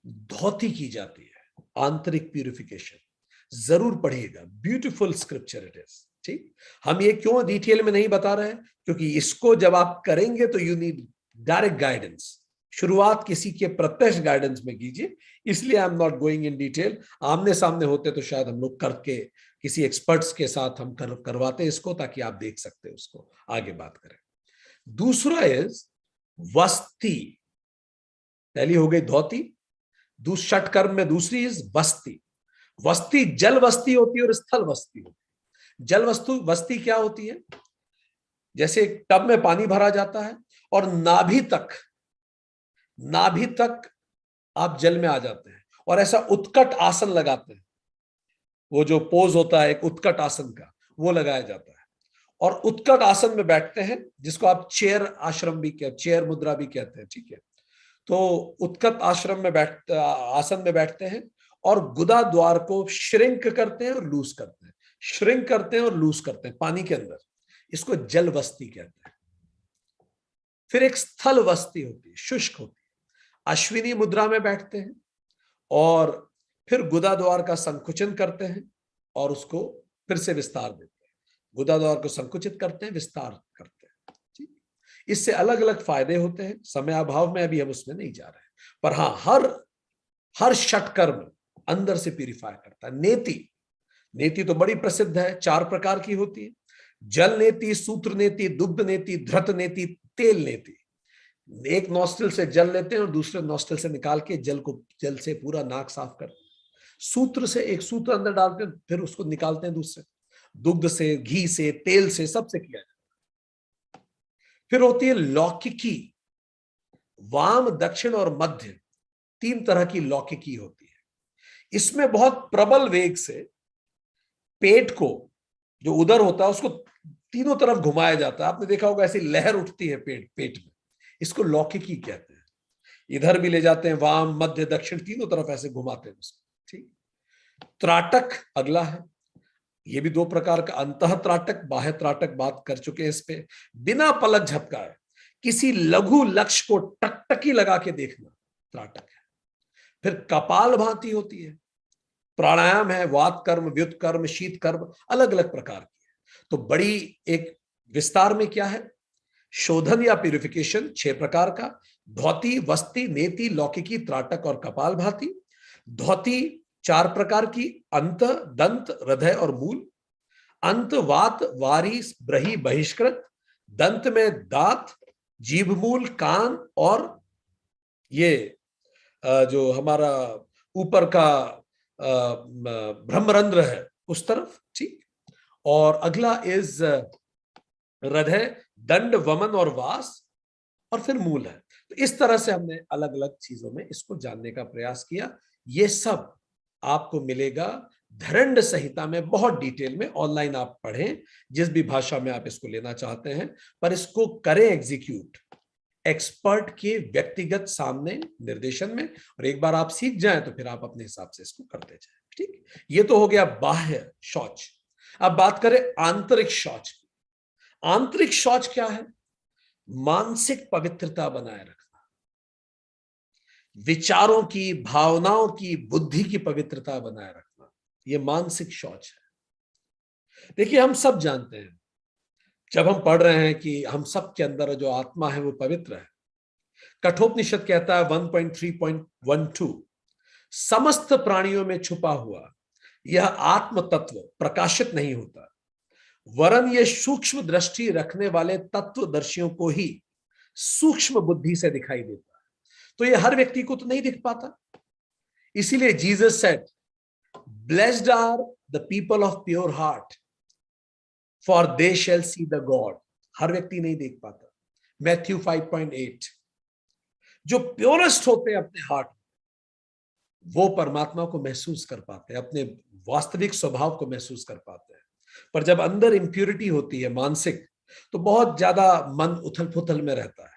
धोती की जाती है, आंतरिक प्यूरिफिकेशन। जरूर पढ़िएगा, ब्यूटीफुल स्क्रिप्चर इट इज। ठीक। हम ये क्यों डिटेल में नहीं बता रहे हैं, क्योंकि इसको जब आप करेंगे तो यू नीड डायरेक्ट गाइडेंस। शुरुआत किसी के प्रत्यक्ष गाइडेंस में कीजिए, इसलिए I am not going in detail. आमने सामने होते तो शायद हम लोग करके किसी एक्सपर्ट्स के साथ हम करवाते इसको, ताकि आप देख सकते उसको, आगे बात करें। दूसरा इज वस्ती। पहली हो गई धोती, षट कर्म में दूसरी इज वस्ती। वस्ती जल वस्ती होती है और स्थल वस्ती होती है। जल वस्तु वस्ती क्या होती है, जैसे एक टब में पानी भरा जाता है और नाभि तक आप जल में आ जाते हैं, और ऐसा उत्कट आसन लगाते हैं। वो जो पोज होता है एक उत्कट आसन का, वो लगाया जाता है, और उत्कट आसन में बैठते हैं, जिसको आप चेयर आश्रम भी कहते, चेयर मुद्रा भी कहते हैं। ठीक है। तो उत्कट आश्रम में आसन में बैठते हैं, और गुदा द्वार को श्रिंक करते हैं और लूज करते हैं, श्रिंक करते हैं और लूज करते हैं पानी के अंदर। इसको जल वस्ती कहते हैं। फिर एक स्थल वस्ती होती है, शुष्क होती है। अश्विनी मुद्रा में बैठते हैं और फिर गुदा द्वार का संकुचन करते हैं और उसको फिर से विस्तार देते हैं। गुदा द्वार को संकुचित करते हैं, विस्तार करते हैं। ठीक। इससे अलग अलग फायदे होते हैं, समय अभाव में अभी हम उसमें नहीं जा रहे हैं। पर हाँ, हर षटकर्म अंदर से प्यूरिफाई करता है। नेति, नेति तो बड़ी प्रसिद्ध है, 4 प्रकार की होती है। जल नेति, सूत्र नेति, दुग्ध नेति, धृत नेति, तेल नेति। एक नॉस्ट्रिल से जल लेते हैं और दूसरे नॉस्ट्रिल से निकाल के जल से पूरा नाक साफ करते हैं। सूत्र से एक सूत्र अंदर डालते हैं, फिर उसको निकालते हैं दूसरे। दुग्ध से, घी से, तेल से, सबसे किया जाता है। फिर होती है लौकिकी। वाम, दक्षिण और मध्य 3 तरह की लौकिकी होती है। इसमें बहुत प्रबल वेग से पेट को, जो उदर होता है, उसको तीनों तरफ घुमाया जाता है। आपने देखा होगा ऐसी लहर उठती है पेट में, इसको लौकिकी कहते हैं। इधर भी ले जाते हैं, वाम, मध्य, दक्षिण, तीनों तरफ ऐसे घुमाते हैं उसको। ठीक। त्राटक अगला है। ये भी 2 प्रकार का, अंतः त्राटक, बाह्य त्राटक, बात कर चुके हैं इस पे। बिना पलक झपकाए किसी लघु लक्ष्य को टकटकी लगा के देखना त्राटक है। फिर कपाल भाती होती है, प्राणायाम है, वात कर्म, व्युत कर्म, शीत कर्म, अलग अलग प्रकार की है। तो बड़ी एक विस्तार में क्या है, शोधन या प्यूरिफिकेशन 6 प्रकार का। धौती, वस्ती, नेति, लौकिकी, त्राटक और कपाल भाती। धौती 4 प्रकार की, अंत, दंत, हृदय और मूल। अंत, वात, वारी, ब्रही, बहिष्कृत। दंत में दांत, जीभ मूल, कान और ये जो हमारा ऊपर का ब्रह्मरंध्र है उस तरफ। ठीक। और अगला इज हृदय, दंड, वमन और वास, और फिर मूल है। तो इस तरह से हमने अलग अलग चीजों में इसको जानने का प्रयास किया। ये सब आपको मिलेगा धरंड संहिता में बहुत डिटेल में। ऑनलाइन आप पढ़ें, जिस भी भाषा में आप इसको लेना चाहते हैं, पर इसको करें एग्जीक्यूट एक्सपर्ट के व्यक्तिगत सामने निर्देशन में। और एक बार आप सीख जाएं तो फिर आप अपने हिसाब से इसको करते जाएं। ठीक। ये तो हो गया बाह्य शौच। अब बात करें आंतरिक शौच की। आंतरिक शौच क्या है? मानसिक पवित्रता बनाए रखना, विचारों की, भावनाओं की, बुद्धि की पवित्रता बनाए रखना, यह मानसिक शौच है। देखिए, हम सब जानते हैं, जब हम पढ़ रहे हैं कि हम सब के अंदर जो आत्मा है वो पवित्र है। कठोपनिषद कहता है 1.3.12, समस्त प्राणियों में छुपा हुआ यह आत्म तत्व प्रकाशित नहीं होता, वरन ये सूक्ष्म दृष्टि रखने वाले तत्वदर्शियों को ही सूक्ष्म बुद्धि से दिखाई देता है। तो ये हर व्यक्ति को तो नहीं दिख पाता। इसीलिए Jesus said, blessed are the people of pure heart, for they shall see the God. हर व्यक्ति नहीं देख पाता। मैथ्यू 5.8, जो प्योरेस्ट होते हैं अपने हार्ट, वो परमात्मा को महसूस कर पाते हैं, अपने वास्तविक स्वभाव को महसूस कर पाते हैं। पर जब अंदर इंप्योरिटी होती है मानसिक, तो बहुत ज्यादा मन उथल पुथल में रहता है।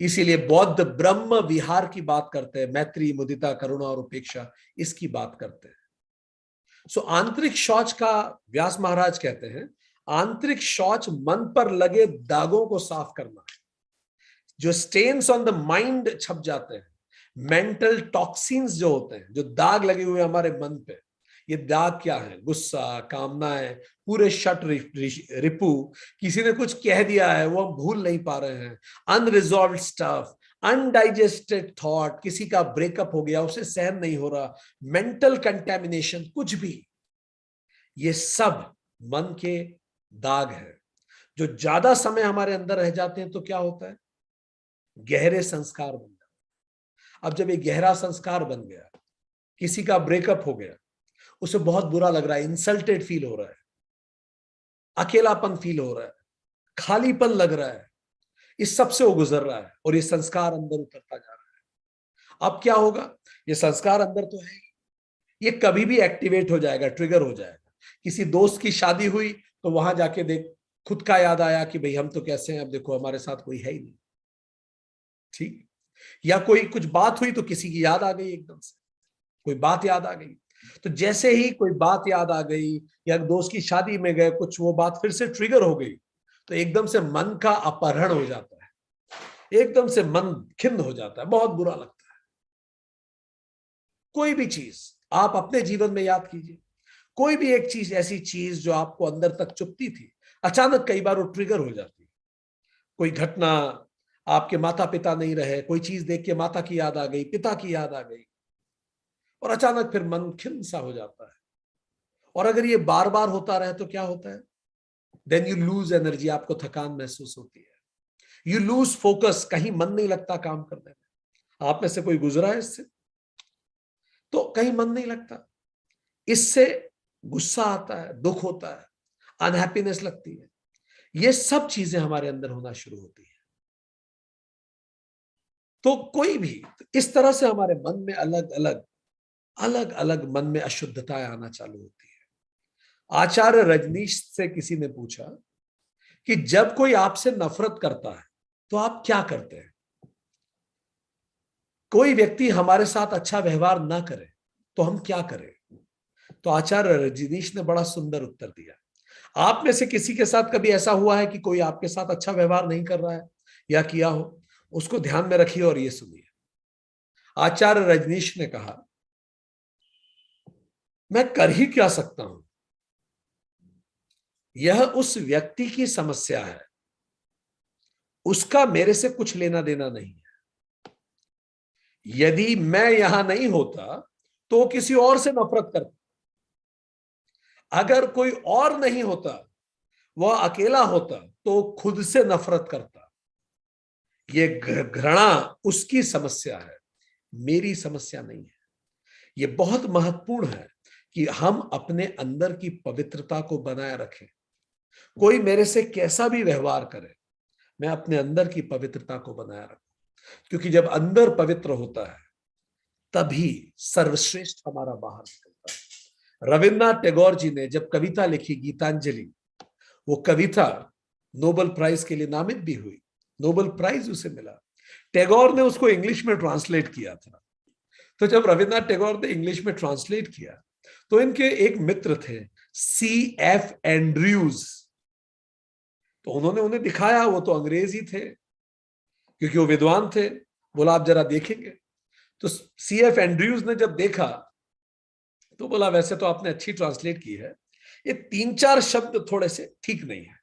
इसीलिए बौद्ध ब्रह्म विहार की बात करते हैं, मैत्री, मुदिता, करुणा और उपेक्षा, इसकी बात करते हैं। सो आंतरिक शौच का व्यास महाराज कहते हैं, आंतरिक शौच मन पर लगे दागों को साफ करना है। जो स्टेन्स ऑन द माइंड छप जाते हैं, मेंटल टॉक्सिन्स जो होते हैं, जो दाग लगे हुए हमारे मन पे, ये दाग क्या है? गुस्सा, कामनाएं, पूरे शट रिपू, किसी ने कुछ कह दिया है वो हम भूल नहीं पा रहे हैं, अनरिजॉल्व्ड स्टफ, अनडाइजेस्टेड थॉट, किसी का ब्रेकअप हो गया उसे सहन नहीं हो रहा, मेंटल कंटेमिनेशन, कुछ भी, ये सब मन के दाग है जो ज्यादा समय हमारे अंदर रह जाते हैं। तो क्या होता है? गहरे संस्कार बन जाते। अब जब एक गहरा संस्कार बन गया, किसी का ब्रेकअप हो गया, उसे बहुत बुरा लग रहा है, इंसल्टेड फील हो रहा है, अकेलापन फील हो रहा है, खालीपन लग रहा है, इस सब से वो गुजर रहा है और ये संस्कार अंदर उतरता जा रहा है। अब क्या होगा? ये संस्कार अंदर तो है, ये कभी भी एक्टिवेट हो जाएगा, ट्रिगर हो जाएगा। किसी दोस्त की शादी हुई तो वहां जाके देख, खुद का याद आया कि भाई हम तो कैसे हैं, अब देखो हमारे साथ कोई है ही नहीं। ठीक। या कोई कुछ बात हुई तो किसी की याद आ गई, एकदम से कोई बात याद आ गई। तो जैसे ही कोई बात याद आ गई या दोस्त की शादी में गए, कुछ वो बात फिर से ट्रिगर हो गई, तो एकदम से मन का अपहरण हो जाता है, एकदम से मन खिन्न हो जाता है, बहुत बुरा लगता है। कोई भी चीज आप अपने जीवन में याद कीजिए, कोई भी एक चीज, ऐसी चीज जो आपको अंदर तक चुभती थी, अचानक कई बार वो ट्रिगर हो जाती है। कोई घटना आपके माता पिता नहीं रहे, कोई चीज देख के माता की याद आ गई, पिता की याद आ गई, और अचानक फिर मन खिन्न सा हो जाता है। और अगर ये बार बार होता रहे तो क्या होता है? देन यू लूज एनर्जी, आपको थकान महसूस होती है, यू लूज फोकस, कहीं मन नहीं लगता काम करने में। आप में से कोई गुजरा है इससे? तो कहीं मन नहीं लगता, इससे गुस्सा आता है, दुख होता है, अनहैप्पीनेस लगती है। ये सब चीजें हमारे अंदर होना शुरू होती है। तो कोई भी इस तरह से हमारे मन में अलग अलग मन में अशुद्धताएं आना चालू होती है। आचार्य रजनीश से किसी ने पूछा कि जब कोई आपसे नफरत करता है तो आप क्या करते हैं? कोई व्यक्ति हमारे साथ अच्छा व्यवहार ना करे तो हम क्या करें? तो आचार्य रजनीश ने बड़ा सुंदर उत्तर दिया। आप में से किसी के साथ कभी ऐसा हुआ है कि कोई आपके साथ अच्छा व्यवहार नहीं कर रहा है या किया हो? उसको ध्यान में रखिए और ये सुनिए। आचार्य रजनीश ने कहा, मैं कर ही क्या सकता हूं, यह उस व्यक्ति की समस्या है, उसका मेरे से कुछ लेना देना नहीं है। यदि मैं यहां नहीं होता तो किसी और से नफरत करता, अगर कोई और नहीं होता, वह अकेला होता तो खुद से नफरत करता। ये घृणा उसकी समस्या है, मेरी समस्या नहीं है। ये बहुत महत्वपूर्ण है कि हम अपने अंदर की पवित्रता को बनाए रखें। कोई मेरे से कैसा भी व्यवहार करे, मैं अपने अंदर की पवित्रता को बनाए रखूं, क्योंकि जब अंदर पवित्र होता है तभी सर्वश्रेष्ठ हमारा बाहर निकलता है। रविन्द्रनाथ टैगोर जी ने जब कविता लिखी गीतांजलि, वो कविता नोबेल प्राइज के लिए नामित भी हुई, नोबेल प्राइज उसे मिला। टैगोर ने उसको इंग्लिश में ट्रांसलेट किया था। तो जब रविन्द्रनाथ टैगोर ने इंग्लिश में ट्रांसलेट किया तो इनके एक मित्र थे, C.F. एंड्रयूज। तो उन्होंने उन्हें दिखाया, वो तो अंग्रेज ही थे क्योंकि वो विद्वान थे। बोला आप जरा देखेंगे? तो C.F. एंड्रयूज ने जब देखा तो बोला वैसे तो आपने अच्छी ट्रांसलेट की है, ये 3-4 शब्द थोड़े से ठीक नहीं है,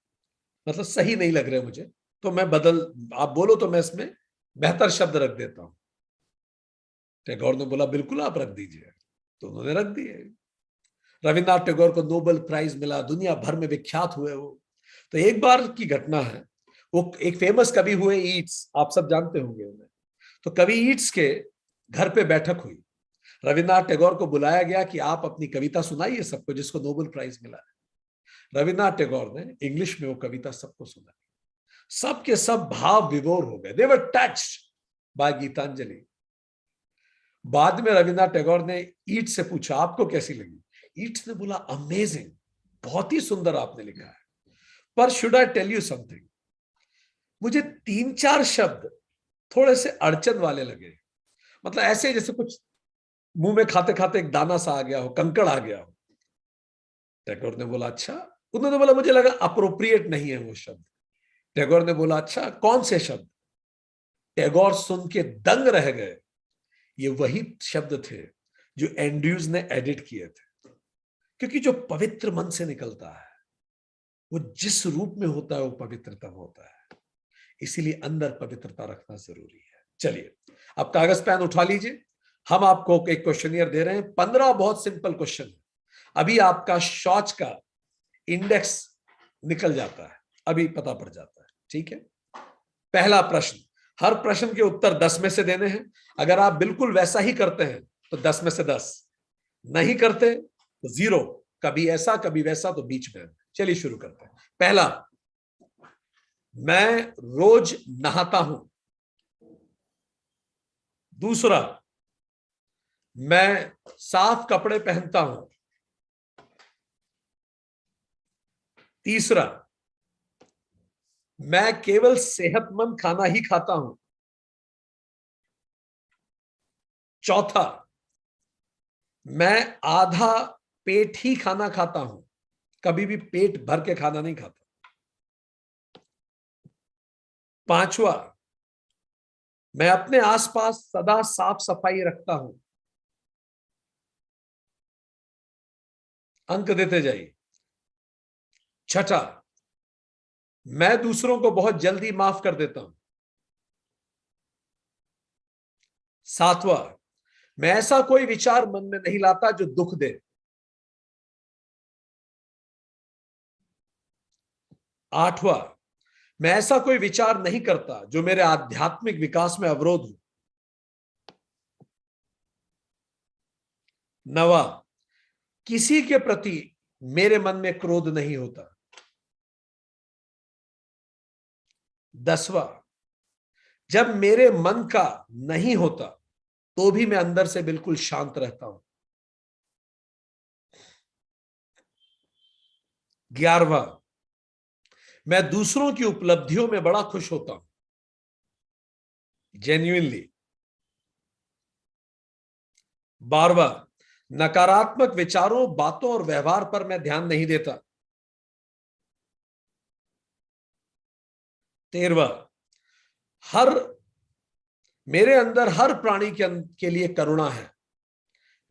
मतलब सही नहीं लग रहे मुझे, तो मैं आप बोलो तो मैं इसमें बेहतर शब्द रख देता हूं। टैगोर ने बोला बिल्कुल आप रख दीजिए, तो उन्होंने रख दिए। रविन्द्रनाथ टैगोर को नोबेल प्राइज मिला, दुनिया भर में विख्यात हुए वो। तो एक बार की घटना है, वो एक फेमस कवि हुए ईट्स, आप सब जानते होंगे उन्हें। तो कवि ईट्स के घर पे बैठक हुई, रविन्द्रनाथ टैगोर को बुलाया गया कि आप अपनी कविता सुनाइए सबको, जिसको नोबेल प्राइज मिला है। रविन्द्रनाथ टैगोर ने इंग्लिश में वो कविता सबको सुनाई, सबके सब भाव विभोर हो गए, दे वर टच्ड बाय गीतांजलि। बाद में रविन्द्रनाथ टैगोर ने ईट से पूछा आपको कैसी लगी? ईट्स ने बोला अमेजिंग, बहुत ही सुंदर आपने लिखा है, पर should I tell you something, मुझे 3-4 शब्द थोड़े से अड़चन वाले लगे, मतलब ऐसे जैसे कुछ मुंह में खाते खाते एक दाना सा आ गया हो, कंकड़ आ गया हो। टैगोर ने बोला अच्छा। उन्होंने बोला मुझे लगा अप्रोप्रिएट नहीं है वो शब्द। टैगोर ने बोला अच्छा कौन से शब्द? टैगोर सुन के दंग रह गए। ये वही शब्द थे जो एंड्रयूज ने एडिट किए थे, क्योंकि जो पवित्र मन से निकलता है वो जिस रूप में होता है वो पवित्रतम होता है। इसीलिए अंदर पवित्रता रखना जरूरी है। चलिए अब कागज पेन उठा लीजिए, हम आपको एक क्वेश्चनियर दे रहे हैं, 15 बहुत सिंपल क्वेश्चन है। अभी आपका शौच का इंडेक्स निकल जाता है, अभी पता पड़ जाता है, ठीक है। पहला प्रश्न, हर प्रश्न के उत्तर 10 में से देने हैं। अगर आप बिल्कुल वैसा ही करते हैं तो 10 में से 10, नहीं करते तो 0, कभी ऐसा कभी वैसा तो बीच में। चलिए शुरू करते हैं। पहला, मैं रोज नहाता हूं। दूसरा, मैं साफ कपड़े पहनता हूं। तीसरा, मैं केवल सेहतमंद खाना ही खाता हूं। चौथा, मैं आधा पेट ही खाना खाता हूं, कभी भी पेट भर के खाना नहीं खाता। पांचवा, मैं अपने आसपास सदा साफ सफाई रखता हूं। अंक देते जाइए। छठा, मैं दूसरों को बहुत जल्दी माफ कर देता हूं। सातवां, मैं ऐसा कोई विचार मन में नहीं लाता जो दुख दे। आठवां, मैं ऐसा कोई विचार नहीं करता जो मेरे आध्यात्मिक विकास में अवरोध हो। नवा, किसी के प्रति मेरे मन में क्रोध नहीं होता। दसवां, जब मेरे मन का नहीं होता तो भी मैं अंदर से बिल्कुल शांत रहता हूं। 11वां, मैं दूसरों की उपलब्धियों में बड़ा खुश होता हूं, जेन्युइनली। 12वां, नकारात्मक विचारों, बातों और व्यवहार पर मैं ध्यान नहीं देता। 13वां, हर मेरे अंदर हर प्राणी के लिए करुणा है।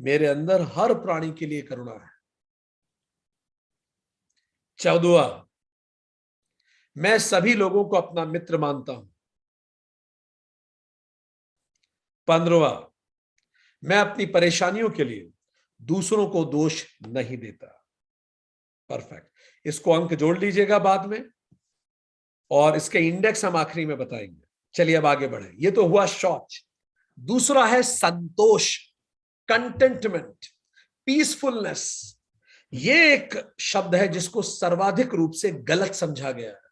मेरे अंदर हर प्राणी के लिए करुणा है। 14वां, मैं सभी लोगों को अपना मित्र मानता हूं। 15वां, मैं अपनी परेशानियों के लिए दूसरों को दोष नहीं देता। परफेक्ट। इसको अंक जोड़ लीजिएगा बाद में, और इसके इंडेक्स हम आखिरी में बताएंगे। चलिए अब आगे बढ़े। ये तो हुआ शौच। दूसरा है संतोष, कंटेंटमेंट, पीसफुलनेस। ये एक शब्द है जिसको सर्वाधिक रूप से गलत समझा गया है।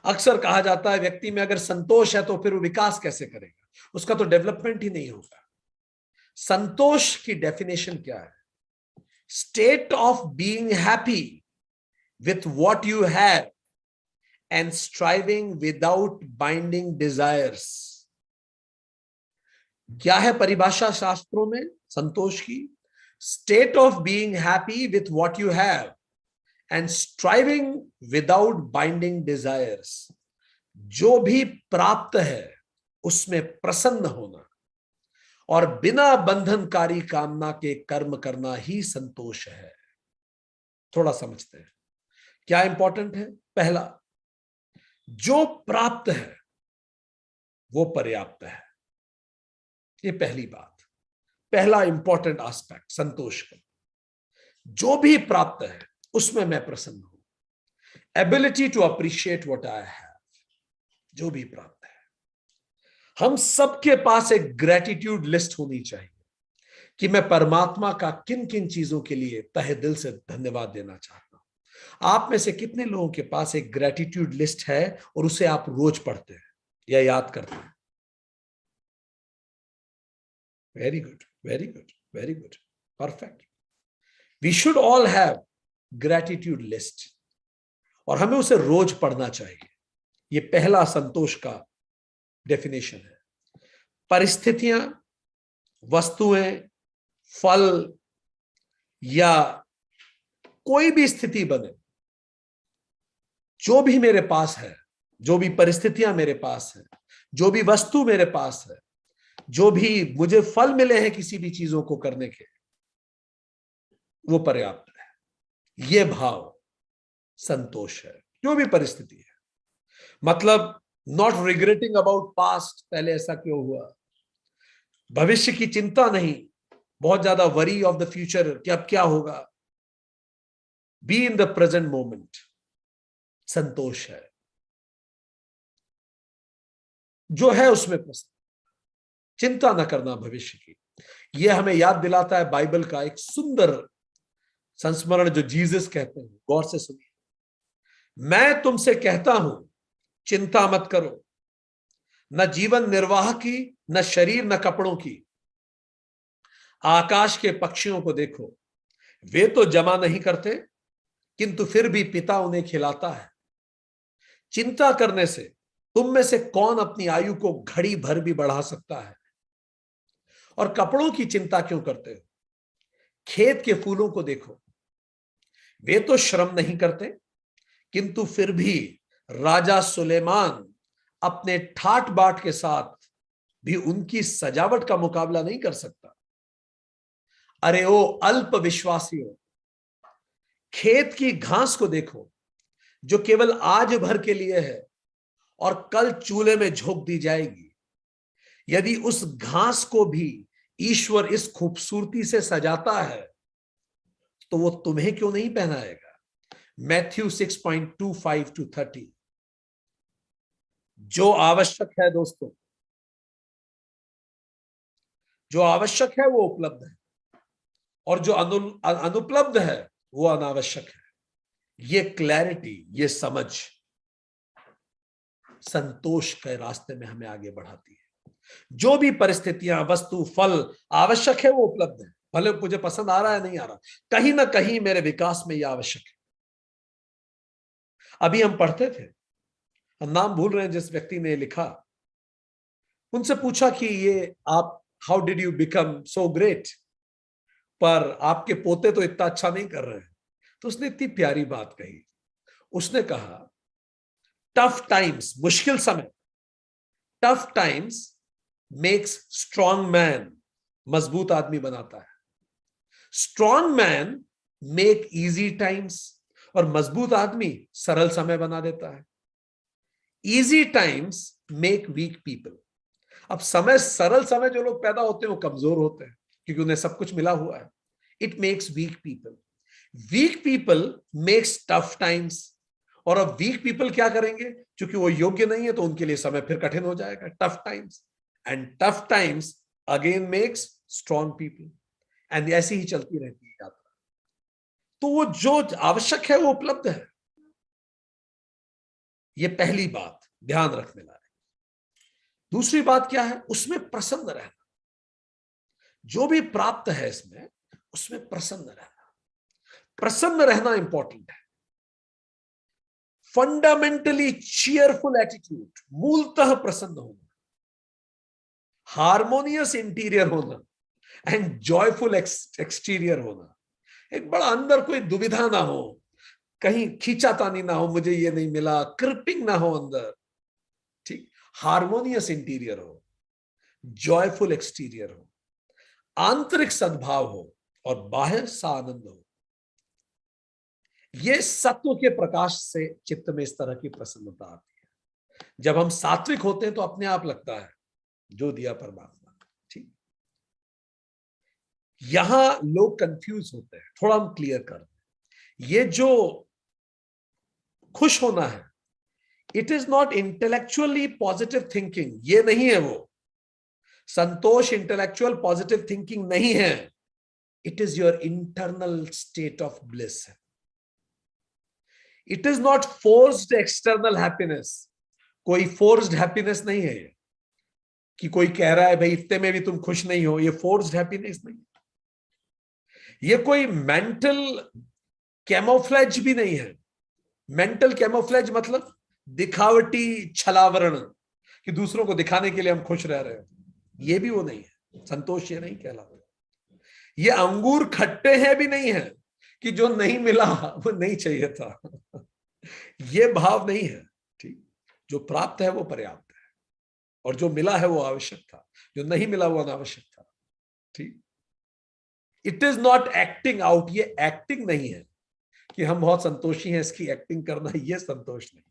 अक्सर कहा जाता है व्यक्ति में अगर संतोष है तो फिर वो विकास कैसे करेगा, उसका तो डेवलपमेंट ही नहीं होगा। संतोष की डेफिनेशन क्या है? State of being happy with what you have and striving without binding desires. क्या है परिभाषा शास्त्रों में संतोष की? State of being happy with what you have and striving without binding desires. जो भी प्राप्त है उसमें प्रसन्न होना और बिना बंधनकारी कामना के कर्म करना ही संतोष है। थोड़ा समझते हैं क्या इंपॉर्टेंट है। पहला, जो प्राप्त है वो पर्याप्त है। ये पहली बात, पहला इंपॉर्टेंट एस्पेक्ट संतोष का। जो भी प्राप्त है उसमें मैं प्रसन्न हूं। Ability to appreciate what I have. जो भी प्राप्त है, हम सबके पास एक ग्रेटिट्यूड लिस्ट होनी चाहिए कि मैं परमात्मा का किन किन चीजों के लिए तहे दिल से धन्यवाद देना चाहता हूं। आप में से कितने लोगों के पास एक ग्रेटिट्यूड लिस्ट है और उसे आप रोज पढ़ते हैं या याद करते हैं? Very good, very good, very good, perfect. We should all have gratitude list और हमें उसे रोज पढ़ना चाहिए। ये पहला संतोष का डेफिनेशन है। परिस्थितियां, वस्तुएं, फल या कोई भी स्थिति बने, जो भी मेरे पास है, जो भी परिस्थितियां मेरे पास है, जो भी वस्तु मेरे पास है, जो भी मुझे फल मिले हैं किसी भी चीजों को करने के, वो पर्याप्त है। ये भाव संतोष है। जो भी परिस्थिति है, मतलब नॉट रिग्रेटिंग अबाउट पास्ट, पहले ऐसा क्यों हुआ, भविष्य की चिंता नहीं, बहुत ज्यादा वरी ऑफ द फ्यूचर कि अब क्या होगा। Be in the present moment, संतोष है। जो है उसमें प्रसन्न, चिंता न करना भविष्य की। यह हमें याद दिलाता है बाइबल का एक सुंदर संस्मरण जो जीसस कहते हैं। गौर से सुनिए। मैं तुमसे कहता हूं, चिंता मत करो, न जीवन निर्वाह की, न शरीर, न कपड़ों की। आकाश के पक्षियों को देखो, वे तो जमा नहीं करते, किंतु फिर भी पिता उन्हें खिलाता है। चिंता करने से तुम में से कौन अपनी आयु को घड़ी भर भी बढ़ा सकता है? और कपड़ों की चिंता क्यों करते हो? खेत के फूलों को देखो, वे तो श्रम नहीं करते, किंतु फिर भी राजा सुलेमान अपने ठाट बाट के साथ भी उनकी सजावट का मुकाबला नहीं कर सकता। अरे ओ अल्प विश्वासियों, खेत की घास को देखो, जो केवल आज भर के लिए है और कल चूल्हे में झोंक दी जाएगी। यदि उस घास को भी ईश्वर इस खूबसूरती से सजाता है तो वो तुम्हें क्यों नहीं पहनाएगा? मैथ्यू 6:25-30। जो आवश्यक है दोस्तों, जो आवश्यक है वो उपलब्ध है, और जो अनुपलब्ध है वो अनावश्यक है। ये क्लैरिटी, ये समझ संतोष के रास्ते में हमें आगे बढ़ाती है। जो भी परिस्थितियां, वस्तु, फल आवश्यक है वो उपलब्ध है, भले मुझे पसंद आ रहा है नहीं आ रहा, कहीं ना कहीं मेरे विकास में यह आवश्यक है। अभी हम पढ़ते थे, हम नाम भूल रहे हैं जिस व्यक्ति ने लिखा, उनसे पूछा कि ये आप how did you become so great, पर आपके पोते तो इतना अच्छा नहीं कर रहे हैं। तो उसने इतनी प्यारी बात कही, उसने कहा टफ टाइम्स, मुश्किल समय, tough times makes strong man, मजबूत आदमी बनाता है। Strong man make easy times, और मजबूत आदमी सरल समय बना देता है। Easy times make weak people. अब समय, सरल समय जो लोग पैदा होते हैं वो कमजोर होते हैं क्योंकि उन्हें सब कुछ मिला हुआ है। It makes weak people. Weak people makes tough times, और अब वीक पीपल क्या करेंगे? क्योंकि वो योग्य नहीं है तो उनके लिए समय फिर कठिन हो जाएगा, tough times. And tough times again makes strong people, and ऐसी ही चलती रहती है यात्रा। तो वो जो आवश्यक है वो उपलब्ध है। ये पहली बात ध्यान रखने लायक। दूसरी बात क्या है? उसमें प्रसन्न रहना। जो भी प्राप्त है इसमें, उसमें प्रसन्न रहना। प्रसन्न रहना इंपॉर्टेंट है। फंडामेंटली चीयरफुल एटीट्यूड, मूलतः प्रसन्न होना, हार्मोनियस इंटीरियर होना, एंड जॉयफुल एक्सटीरियर होना। एक बड़ा अंदर कोई दुविधा ना हो, कहीं खींचातानी ना हो, मुझे ये नहीं मिला, क्रिपिंग ना हो अंदर, ठीक। हार्मोनियस इंटीरियर हो, जॉयफुल एक्सटीरियर हो, आंतरिक सद्भाव हो, और बाह्य सा आनंद हो। ये सत्व के प्रकाश से चित्त में इस तरह की प्रसन्नता आती है। जब हम सात्विक होते हैं तो अपने आप लगता है जो दिया परमात्मा, ठीक। यहां लोग कंफ्यूज होते हैं, थोड़ा हम क्लियर कर दें। ये जो खुश होना है, it is not intellectually positive thinking, ये नहीं है वो। संतोष इंटेलेक्चुअल पॉजिटिव थिंकिंग नहीं है, it is your internal state of bliss है। It is not forced external happiness, कोई फोर्स्ड हैप्पीनेस नहीं है ये, कि कोई कह रहा है भाई इतने में भी तुम खुश नहीं हो, ये फोर्स्ड हैप्पीनेस नहीं। ये कोई मेंटल कैमोफ्लेज भी नहीं है। मेंटल कैमोफ्लेज मतलब दिखावटी छलावरण, कि दूसरों को दिखाने के लिए हम खुश रह रहे हैं, ये भी वो नहीं है। संतोष ये नहीं कहलाता। ये अंगूर खट्टे हैं भी नहीं है, कि जो नहीं मिला वो नहीं चाहिए था, ये भाव नहीं है, ठीक। जो प्राप्त है वो पर्याप्त है, और जो मिला है वो आवश्यक था, जो नहीं मिला वो अनावश्यक था, ठीक। It is not acting out, ये एक्टिंग नहीं है कि हम बहुत संतोषी हैं, इसकी एक्टिंग करना, ये संतोष नहीं।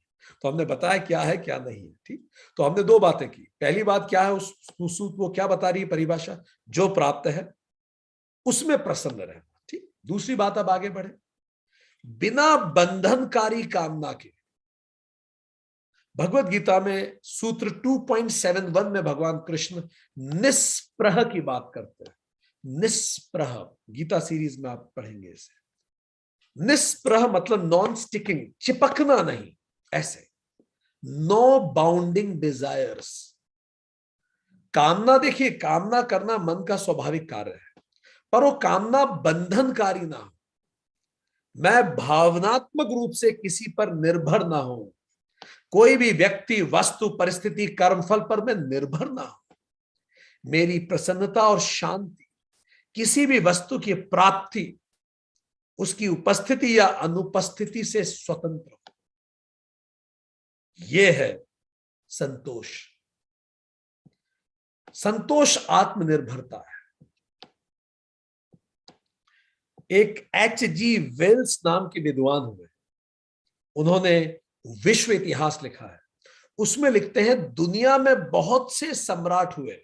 तो हमने बताया क्या है क्या नहीं है, ठीक। तो हमने दो बातें की। पहली बात क्या है, उस वो क्या बता रही है परिभाषा? जो प्राप्त है उसमें प्रसन्न रहना, ठीक। दूसरी बात, अब आगे बढ़े। बिना बंधनकारी कामना के, भगवत गीता में सूत्र 2.71 में भगवान कृष्ण निस्पृह की बात करते हैं। निस्पृह, गीता सीरीज में आप पढ़ेंगे इसे। निस्पृह मतलब नॉन स्टिकिंग, चिपकना नहीं, ऐसे। No bounding desires. कामना, देखिए कामना करना मन का स्वाभाविक कार्य है, पर वो कामना बंधनकारी ना हो। मैं भावनात्मक रूप से किसी पर निर्भर ना हो, कोई भी व्यक्ति, वस्तु, परिस्थिति, कर्मफल पर मैं निर्भर ना हो। मेरी प्रसन्नता और शांति किसी भी वस्तु की प्राप्ति, उसकी उपस्थिति या अनुपस्थिति से स्वतंत्र हो। यह है संतोष। संतोष आत्मनिर्भरता है। एक H.G. वेल्स नाम के विद्वान हुए, उन्होंने विश्व इतिहास लिखा है। उसमें लिखते हैं दुनिया में बहुत से सम्राट हुए,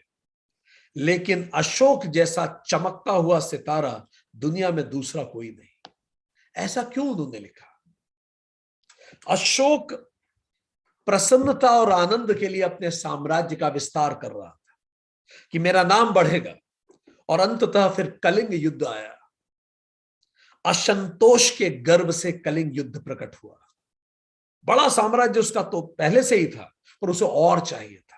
लेकिन अशोक जैसा चमकता हुआ सितारा दुनिया में दूसरा कोई नहीं। ऐसा क्यों उन्होंने लिखा? अशोक प्रसन्नता और आनंद के लिए अपने साम्राज्य का विस्तार कर रहा था कि मेरा नाम बढ़ेगा, और अंततः फिर कलिंग युद्ध आया। असंतोष के गर्भ से कलिंग युद्ध प्रकट हुआ। बड़ा साम्राज्य उसका तो पहले से ही था, पर उसे और चाहिए था।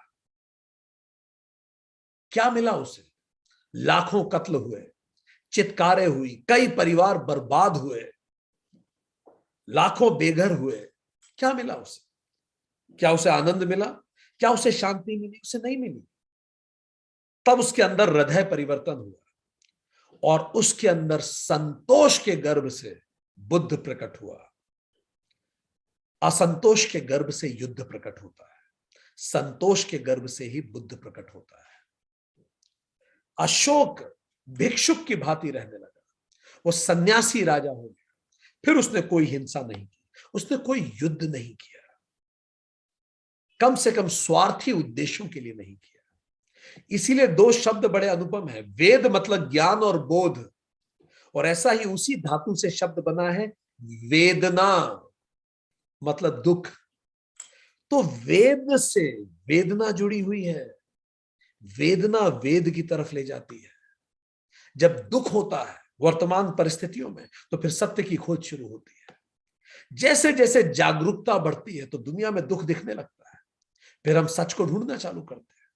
क्या मिला उसे? लाखों कत्ल हुए, चित्कारें हुई, कई परिवार बर्बाद हुए, लाखों बेघर हुए। क्या मिला उसे? क्या उसे आनंद मिला? क्या उसे शांति मिली? उसे नहीं मिली। तब उसके अंदर हृदय परिवर्तन हुआ और उसके अंदर संतोष के गर्भ से बुद्ध प्रकट हुआ। असंतोष के गर्भ से युद्ध प्रकट होता है, संतोष के गर्भ से ही बुद्ध प्रकट होता है। अशोक भिक्षुक की भांति रहने लगा, वो सन्यासी राजा हो गया। फिर उसने कोई हिंसा नहीं की, उसने कोई युद्ध नहीं किया, कम से कम स्वार्थी उद्देश्यों के लिए नहीं किया। इसीलिए दो शब्द बड़े अनुपम है। वेद मतलब ज्ञान और बोध, और ऐसा ही उसी धातु से शब्द बना है वेदना, मतलब दुख। तो वेद से वेदना जुड़ी हुई है। वेदना वेद की तरफ ले जाती है। जब दुख होता है वर्तमान परिस्थितियों में, तो फिर सत्य की खोज शुरू होती है। जैसे जैसे जागरूकता बढ़ती है तो दुनिया में दुख दिखने लगता है। फिर हम सच को ढूंढना चालू करते हैं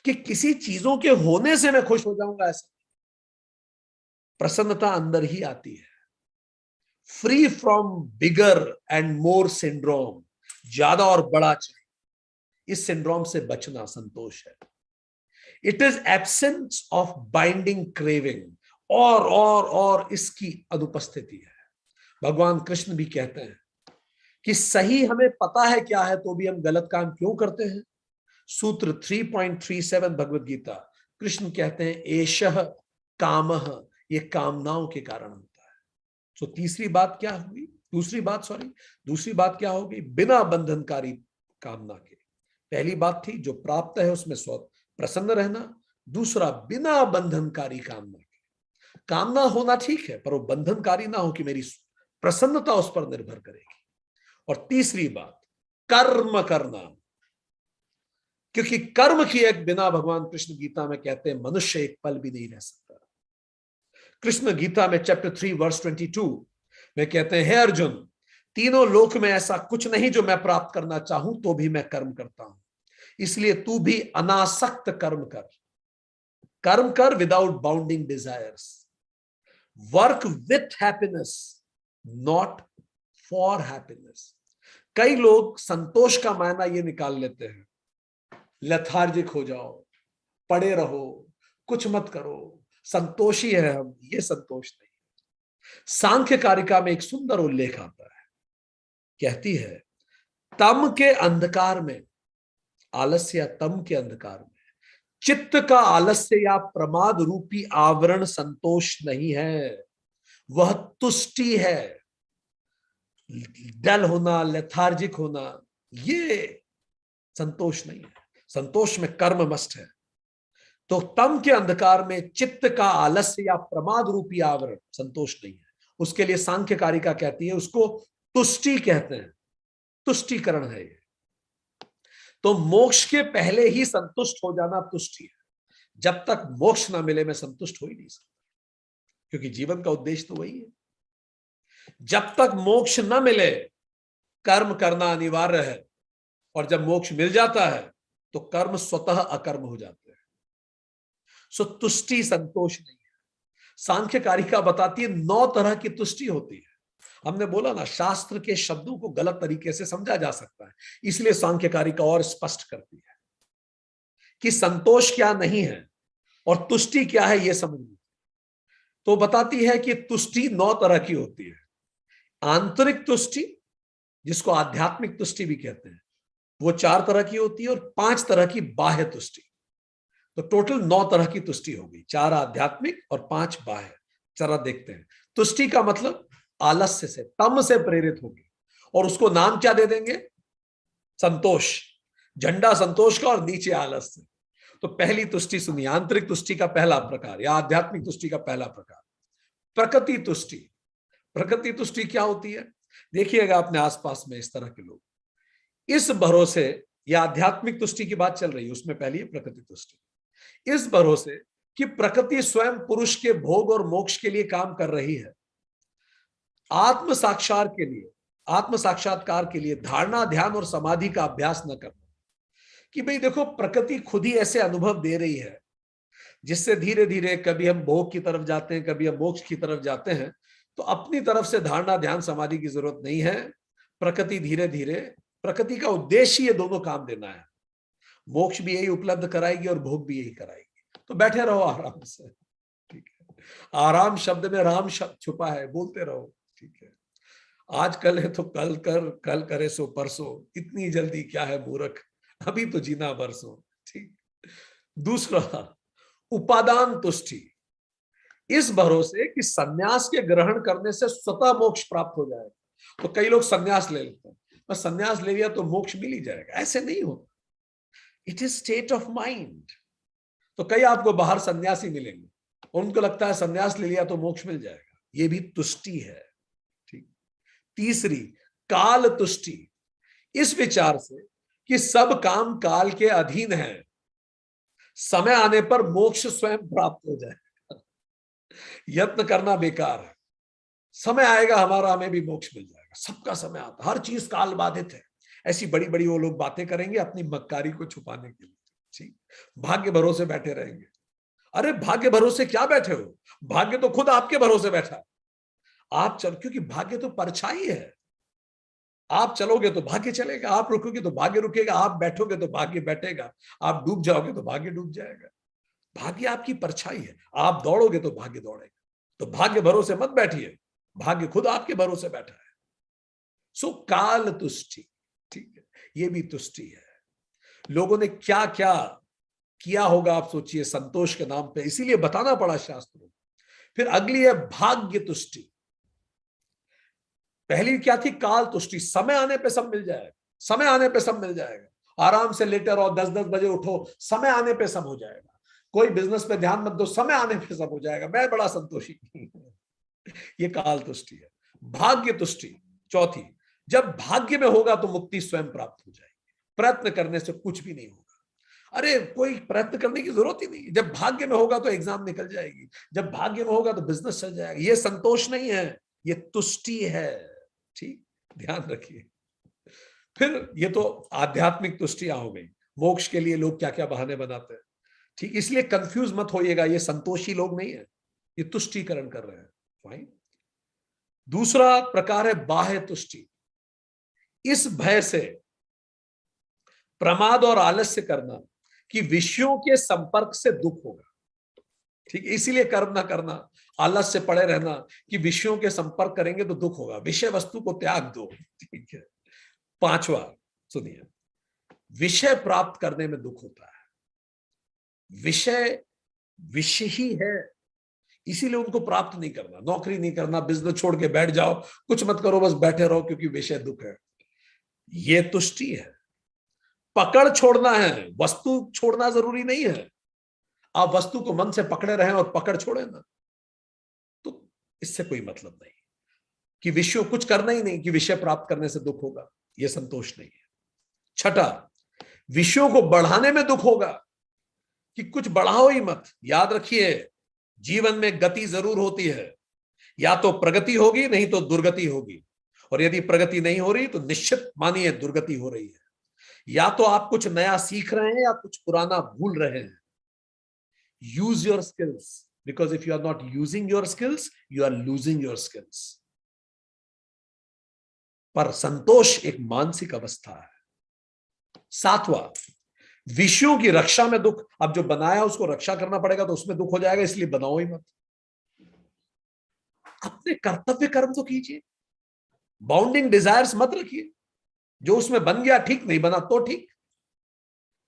कि किसी चीजों के होने से मैं खुश हो जाऊंगा, ऐसा। प्रसन्नता अंदर ही आती है। Free from bigger and more syndrome, ज्यादा और बड़ा चाहिए, इस सिंड्रोम से बचना संतोष है। It is absence of binding craving, और इसकी अनुपस्थिति है। भगवान कृष्ण भी कहते हैं कि सही हमें पता है क्या है, तो भी हम गलत काम क्यों करते हैं। सूत्र 3.37 भगवत गीता, कृष्ण कहते हैं एषः कामः, ये कामनाओं के कारण होता है। तो तीसरी बात क्या हुई? दूसरी बात क्या होगी? बिना बंधनकारी कामना के। पहली बात थी जो प्राप्त है उसमें प्रसन्न रहना। दूसरा, बिना बंधनकारी कामना के। कामना होना ठीक है, पर वो बंधनकारी ना हो कि मेरी प्रसन्नता उस पर निर्भर करेगी। और तीसरी बात, कर्म करना, क्योंकि कर्म किए बिना भगवान कृष्ण गीता में कहते हैं मनुष्य एक पल भी नहीं रह सकता। कृष्ण गीता में चैप्टर 3 वर्स 22 में कहते हैं, हे अर्जुन, तीनों लोक में ऐसा कुछ नहीं जो मैं प्राप्त करना चाहूं तो भी मैं कर्म करता हूं, इसलिए तू भी अनासक्त कर्म कर। कर्म कर without bounding desires. Work with happiness, not for happiness. कई लोग संतोष का मायना ये निकाल लेते हैं, लेथार्जिक हो जाओ, पड़े रहो, कुछ मत करो, संतोषी है हम। ये संतोष नहीं। सांख्य कारिका में एक सुंदर उल्लेख आता है, कहती है तम के अंधकार में, आलस्य या तम के अंधकार में चित्त का आलस्य या प्रमाद रूपी आवरण संतोष नहीं है, वह तुष्टि है। डल होना, लेथार्जिक होना, ये संतोष नहीं है। संतोष में कर्म मस्ट है। तो तम के अंधकार में चित्त का आलस्य या प्रमाद रूपी आवरण संतोष नहीं है। उसके लिए सांख्य कारिका कहती है, उसको तुष्टि कहते हैं, तुष्टिकरण है ये। तो मोक्ष के पहले ही संतुष्ट हो जाना तुष्टि है। जब तक मोक्ष ना मिले मैं संतुष्ट हो ही नहीं सकता, क्योंकि जीवन का उद्देश्य तो वही है। जब तक मोक्ष न मिले कर्म करना अनिवार्य है, और जब मोक्ष मिल जाता है तो कर्म स्वतः अकर्म हो जाते हैं। सो तुष्टि संतोष नहीं है। सांख्य कारिका बताती है 9 तरह की तुष्टि होती है। हमने बोला ना, शास्त्र के शब्दों को गलत तरीके से समझा जा सकता है, इसलिए सांख्य कारिका और स्पष्ट करती है कि संतोष क्या नहीं है और तुष्टि क्या है, यह समझनी। तो बताती है कि तुष्टि 9 तरह की होती है। आंतरिक तुष्टि, जिसको आध्यात्मिक तुष्टि भी कहते हैं, वो 4 तरह की होती है, और 5 तरह की बाह्य तुष्टि। तो टोटल 9 तरह की तुष्टि होगी, 4 आध्यात्मिक और 5 बाह्य। जरा देखते हैं। तुष्टि का मतलब आलस्य से, तम से प्रेरित होगी, और उसको नाम क्या दे देंगे? संतोष, झंडा संतोष का और नीचे आलस से। तो पहली तुष्टि सुनिए, आंतरिक तुष्टि का पहला प्रकार या आध्यात्मिक तुष्टि का पहला प्रकार, प्रकृति तुष्टि। प्रकृति तुष्टि क्या होती है? देखिएगा अपने आसपास में इस तरह के लोग, इस भरोसे, या आध्यात्मिक तुष्टि की बात चल रही है, उसमें पहली है प्रकृति तुष्टि। इस भरोसे कि प्रकृति स्वयं पुरुष के भोग और मोक्ष के लिए काम कर रही है, आत्म साक्षात्कार के लिए धारणा, ध्यान और समाधि का अभ्यास न करना। कि भाई देखो, प्रकृति खुद ही ऐसे अनुभव दे रही है जिससे धीरे धीरे कभी हम भोग की तरफ जाते हैं, कभी हम मोक्ष की तरफ जाते हैं। तो अपनी तरफ से धारणा, ध्यान, समाधि की जरूरत नहीं है। प्रकृति धीरे धीरे, प्रकृति का उद्देश्य ये दोनों काम देना है, मोक्ष भी यही उपलब्ध कराएगी और भोग भी यही कराएगी। तो बैठे रहो आराम से, ठीक है। आराम शब्द में राम शब्द छुपा है, बोलते रहो, ठीक है। आज कल है तो कल कर, कल करे सो परसों, इतनी जल्दी क्या है मूर्ख, अभी तो जीना बरसों, ठीक। दूसरा, उपादान तुष्टि, इस भरोसे कि सन्यास के ग्रहण करने से स्वतः मोक्ष प्राप्त हो जाएगा। तो कई लोग सन्यास ले लेते हैं, बस सन्यास ले लिया तो मोक्ष मिल ही जाएगा, ऐसे नहीं होता। It is state of mind. तो कई आपको बाहर सन्यासी मिलेंगे, उनको लगता है सन्यास ले लिया तो मोक्ष मिल जाएगा, ये भी तुष्टि है, ठीक। तीसरी, काल तुष्टि, इस विचार से कि सब काम काल के अधीन है, समय आने पर मोक्ष स्वयं प्राप्त हो जाएगा, यत्न करना बेकार है, समय आएगा हमारा, हमें भी मोक्ष मिल जाएगा, सबका समय आता, हर चीज काल बाधित है। ऐसी बड़ी बड़ी वो लोग बातें करेंगे अपनी मक्कारी को छुपाने के लिए, ठीक। भाग्य भरोसे बैठे रहेंगे। अरे भाग्य भरोसे क्या बैठे हो, भाग्य तो खुद आपके भरोसे बैठा है। आप चल, क्योंकि भाग्य तो परछाई है, आप चलोगे तो भाग्य चलेगा, आप रुकोगे तो भाग्य रुकेगा, आप बैठोगे तो भाग्य बैठेगा, आप डूब जाओगे तो भाग्य डूब जाएगा। भाग्य आपकी परछाई है, आप दौड़ोगे तो भाग्य दौड़ेगा। तो भाग्य भरोसे मत बैठिए, भाग्य खुद आपके भरोसे बैठा है। सो काल तुष्टि, ठीक है, ये भी तुष्टि है। लोगों ने क्या क्या किया होगा आप सोचिए संतोष के नाम पे, इसीलिए बताना पड़ा शास्त्रों। फिर अगली है भाग्य तुष्टि। पहली क्या थी? काल तुष्टि, समय आने पे सब मिल जाएगा, समय आने पे सब मिल जाएगा, आराम से लेटे रहो, 10-10 बजे उठो, समय आने पे सब हो जाएगा, कोई बिजनेस पे ध्यान मत दो, समय आने पे सब हो जाएगा, मैं बड़ा संतोषी। ये काल तुष्टि है। भाग्य तुष्टि चौथी, जब भाग्य में होगा तो मुक्ति स्वयं प्राप्त हो जाएगी, प्रयत्न करने से कुछ भी नहीं होगा। अरे कोई प्रयत्न करने की जरूरत ही नहीं, जब भाग्य में होगा तो एग्जाम निकल जाएगी, जब भाग्य में होगा तो बिजनेस चल जाएगा। ये संतोष नहीं है, ये तुष्टि है, ठीक, ध्यान रखिए। फिर ये तो आध्यात्मिक तुष्टियां हो गई, मोक्ष के लिए लोग क्या क्या बहाने बनाते हैं, ठीक, इसलिए कंफ्यूज मत होइएगा, ये संतोषी लोग नहीं है, ये तुष्टिकरण कर रहे हैं, फाइन। दूसरा प्रकार है बाह्य तुष्टि, इस भय से, प्रमाद और आलस्य करना कि विषयों के संपर्क से दुख होगा, ठीक, इसीलिए कर्म ना करना, आलस्य पड़े रहना कि विषयों के संपर्क करेंगे तो दुख होगा, विषय वस्तु को त्याग दो, ठीक है। पांचवा सुनिए, विषय प्राप्त करने में दुख होता है, विषय विषय ही है, इसीलिए उनको प्राप्त नहीं करना, नौकरी नहीं करना, बिजनेस छोड़ के बैठ जाओ, कुछ मत करो, बस बैठे रहो क्योंकि विषय दुख है, ये तुष्टि है। पकड़ छोड़ना है, वस्तु छोड़ना जरूरी नहीं है, आप वस्तु को मन से पकड़े रहें और पकड़ छोड़े ना, तो इससे कोई मतलब नहीं कि विषय कुछ करना ही नहीं कि विषय प्राप्त करने से दुख होगा, यह संतोष नहीं है। छठा, विषयों को बढ़ाने में दुख होगा कि कुछ बढ़ाओ ही मत। याद रखिए, जीवन में गति जरूर होती है, या तो प्रगति होगी नहीं तो दुर्गति होगी, और यदि प्रगति नहीं हो रही तो निश्चित मानिए दुर्गति हो रही है। या तो आप कुछ नया सीख रहे हैं या कुछ पुराना भूल रहे हैं। Use your skills, because if you are not using your skills you are losing your skills. पर संतोष एक मानसिक अवस्था है। सातवां, विषयों की रक्षा में दुख, अब जो बनाया उसको रक्षा करना पड़ेगा तो उसमें दुख हो जाएगा, इसलिए बनाओ ही मत, अपने कर्तव्य कर्म तो कीजिए, बाउंडिंग डिजायर्स मत रखिए, जो उसमें बन गया ठीक, नहीं बना तो ठीक,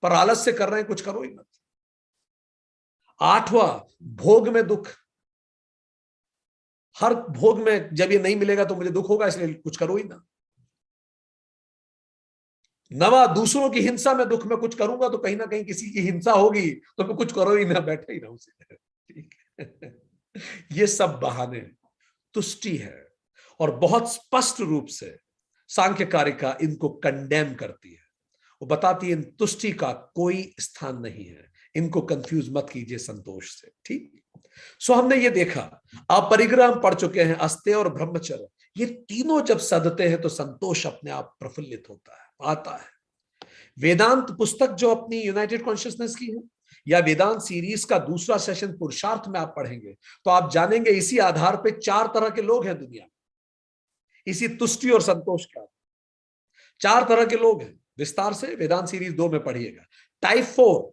पर आलस्य कर रहे हैं, कुछ करो ही मत। आठवां, भोग में दुख, हर भोग में जब ये नहीं मिलेगा तो मुझे दुख होगा, इसलिए कुछ करो ही ना। नवा, दूसरों की हिंसा में दुख में कुछ करूंगा तो कहीं ना कहीं किसी की हिंसा होगी, तो मैं कुछ करो ही ना, बैठे ही रहूं उसे। ठीक है? ये सब बहाने हैं। तुष्टि है, और बहुत स्पष्ट रूप से सांख्य कारिका इनको कंडेम करती है। वो बताती है इन तुष्टि का कोई स्थान नहीं है, इनको कंफ्यूज मत कीजिए संतोष से। ठीक। सो हमने ये देखा, अपरिग्रह हम पढ़ चुके हैं, अस्तेय और ब्रह्मचर्य, ये तीनों जब सदते हैं तो संतोष अपने आप प्रफुल्लित होता है, आता है। वेदांत पुस्तक जो अपनी यूनाइटेड कॉन्शियसनेस की है, या वेदांत सीरीज का दूसरा सेशन पुरुषार्थ में आप पढ़ेंगे, तो आप जानेंगे इसी आधार पे 4 तरह के लोग हैं दुनिया में, इसी तुष्टि और संतोष का 4 तरह के लोग हैं। विस्तार से वेदांत सीरीज 2 में पढ़िएगा। Type 4,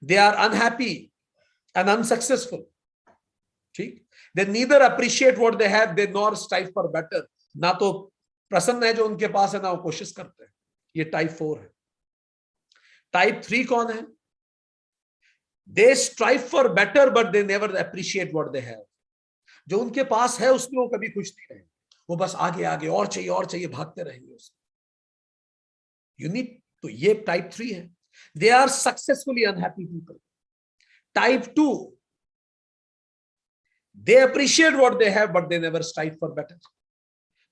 they are unhappy and unsuccessful. ठीक। They neither appreciate what they have, they nor strive for better. ना तो प्रसन्न है जो उनके पास है, ना वो कोशिश करते हैं। ये टाइप 4 है। टाइप 3 कौन है? They strive for better but they never appreciate what they have. जो उनके पास है उसमें वो कभी खुश नहीं रहेंगे, वो बस आगे आगे और चाहिए भागते रहेंगे उसमें। यूनिट तो ये टाइप 3 है। They are successfully unhappy people. Type 2, they appreciate what they have but they never strive for better.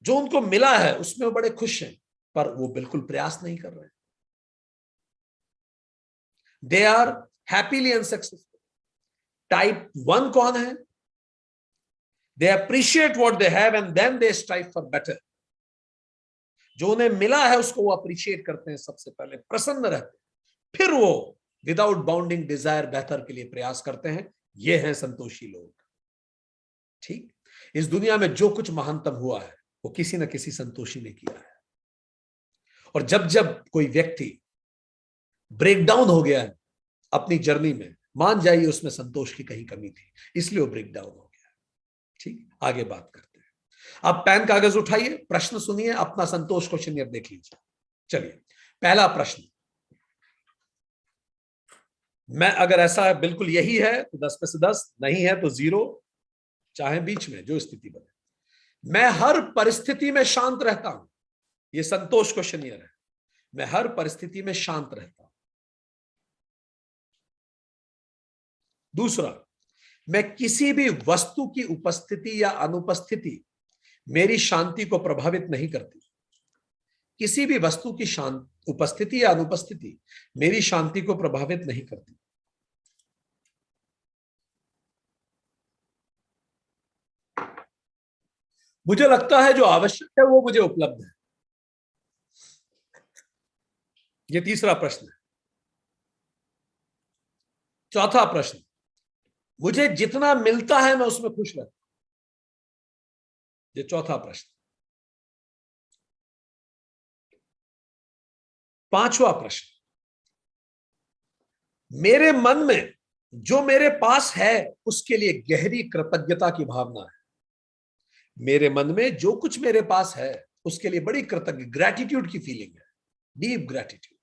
जो उनको मिला है उसमें वो बड़े खुश हैं, पर वो बिल्कुल प्रयास नहीं कर रहे हैं। They are happily unsuccessful. Type 1 कौन है? They appreciate what they have and then they strive for better. जो उन्हें मिला है उसको वो अप्रिशिएट करते हैं, सबसे पहले प्रसन्न रहते हैं, फिर वो विदाउट बाउंडिंग डिजायर बेहतर के लिए प्रयास करते हैं। ये हैं संतोषी लोग। ठीक। इस दुनिया में जो कुछ महानतम हुआ है वो किसी न किसी संतोषी ने किया है। और जब जब कोई व्यक्ति ब्रेक डाउन हो गया है अपनी जर्नी में, मान जाइए उसमें संतोष की कहीं कमी थी, इसलिए वो ब्रेक डाउन हो गया। ठीक। आगे बात करते हैं। अब पेन कागज उठाइए, प्रश्न सुनिए, अपना संतोष क्वेश्चन देख लीजिए। चलिए, पहला प्रश्न। मैं अगर ऐसा है बिल्कुल यही है तो 10 में से 10, नहीं है तो 0, चाहे बीच में जो स्थिति बने। मैं हर परिस्थिति में शांत रहता हूं। यह संतोष क्वेश्चन है। मैं हर परिस्थिति में शांत रहता हूं। दूसरा, मैं किसी भी वस्तु की उपस्थिति या अनुपस्थिति मेरी शांति को प्रभावित नहीं करती। किसी भी वस्तु की उपस्थिति या अनुपस्थिति मेरी शांति को प्रभावित नहीं करती। मुझे लगता है जो आवश्यक है वो मुझे उपलब्ध है। ये तीसरा प्रश्न है। चौथा प्रश्न, मुझे जितना मिलता है मैं उसमें खुश रहता हूं। ये चौथा प्रश्न। पांचवा प्रश्न, मेरे मन में जो मेरे पास है उसके लिए गहरी कृतज्ञता की भावना है। मेरे मन में जो कुछ मेरे पास है उसके लिए बड़ी कृतज्ञ ग्रैटिट्यूड की फीलिंग है, डीप ग्रैटिट्यूड।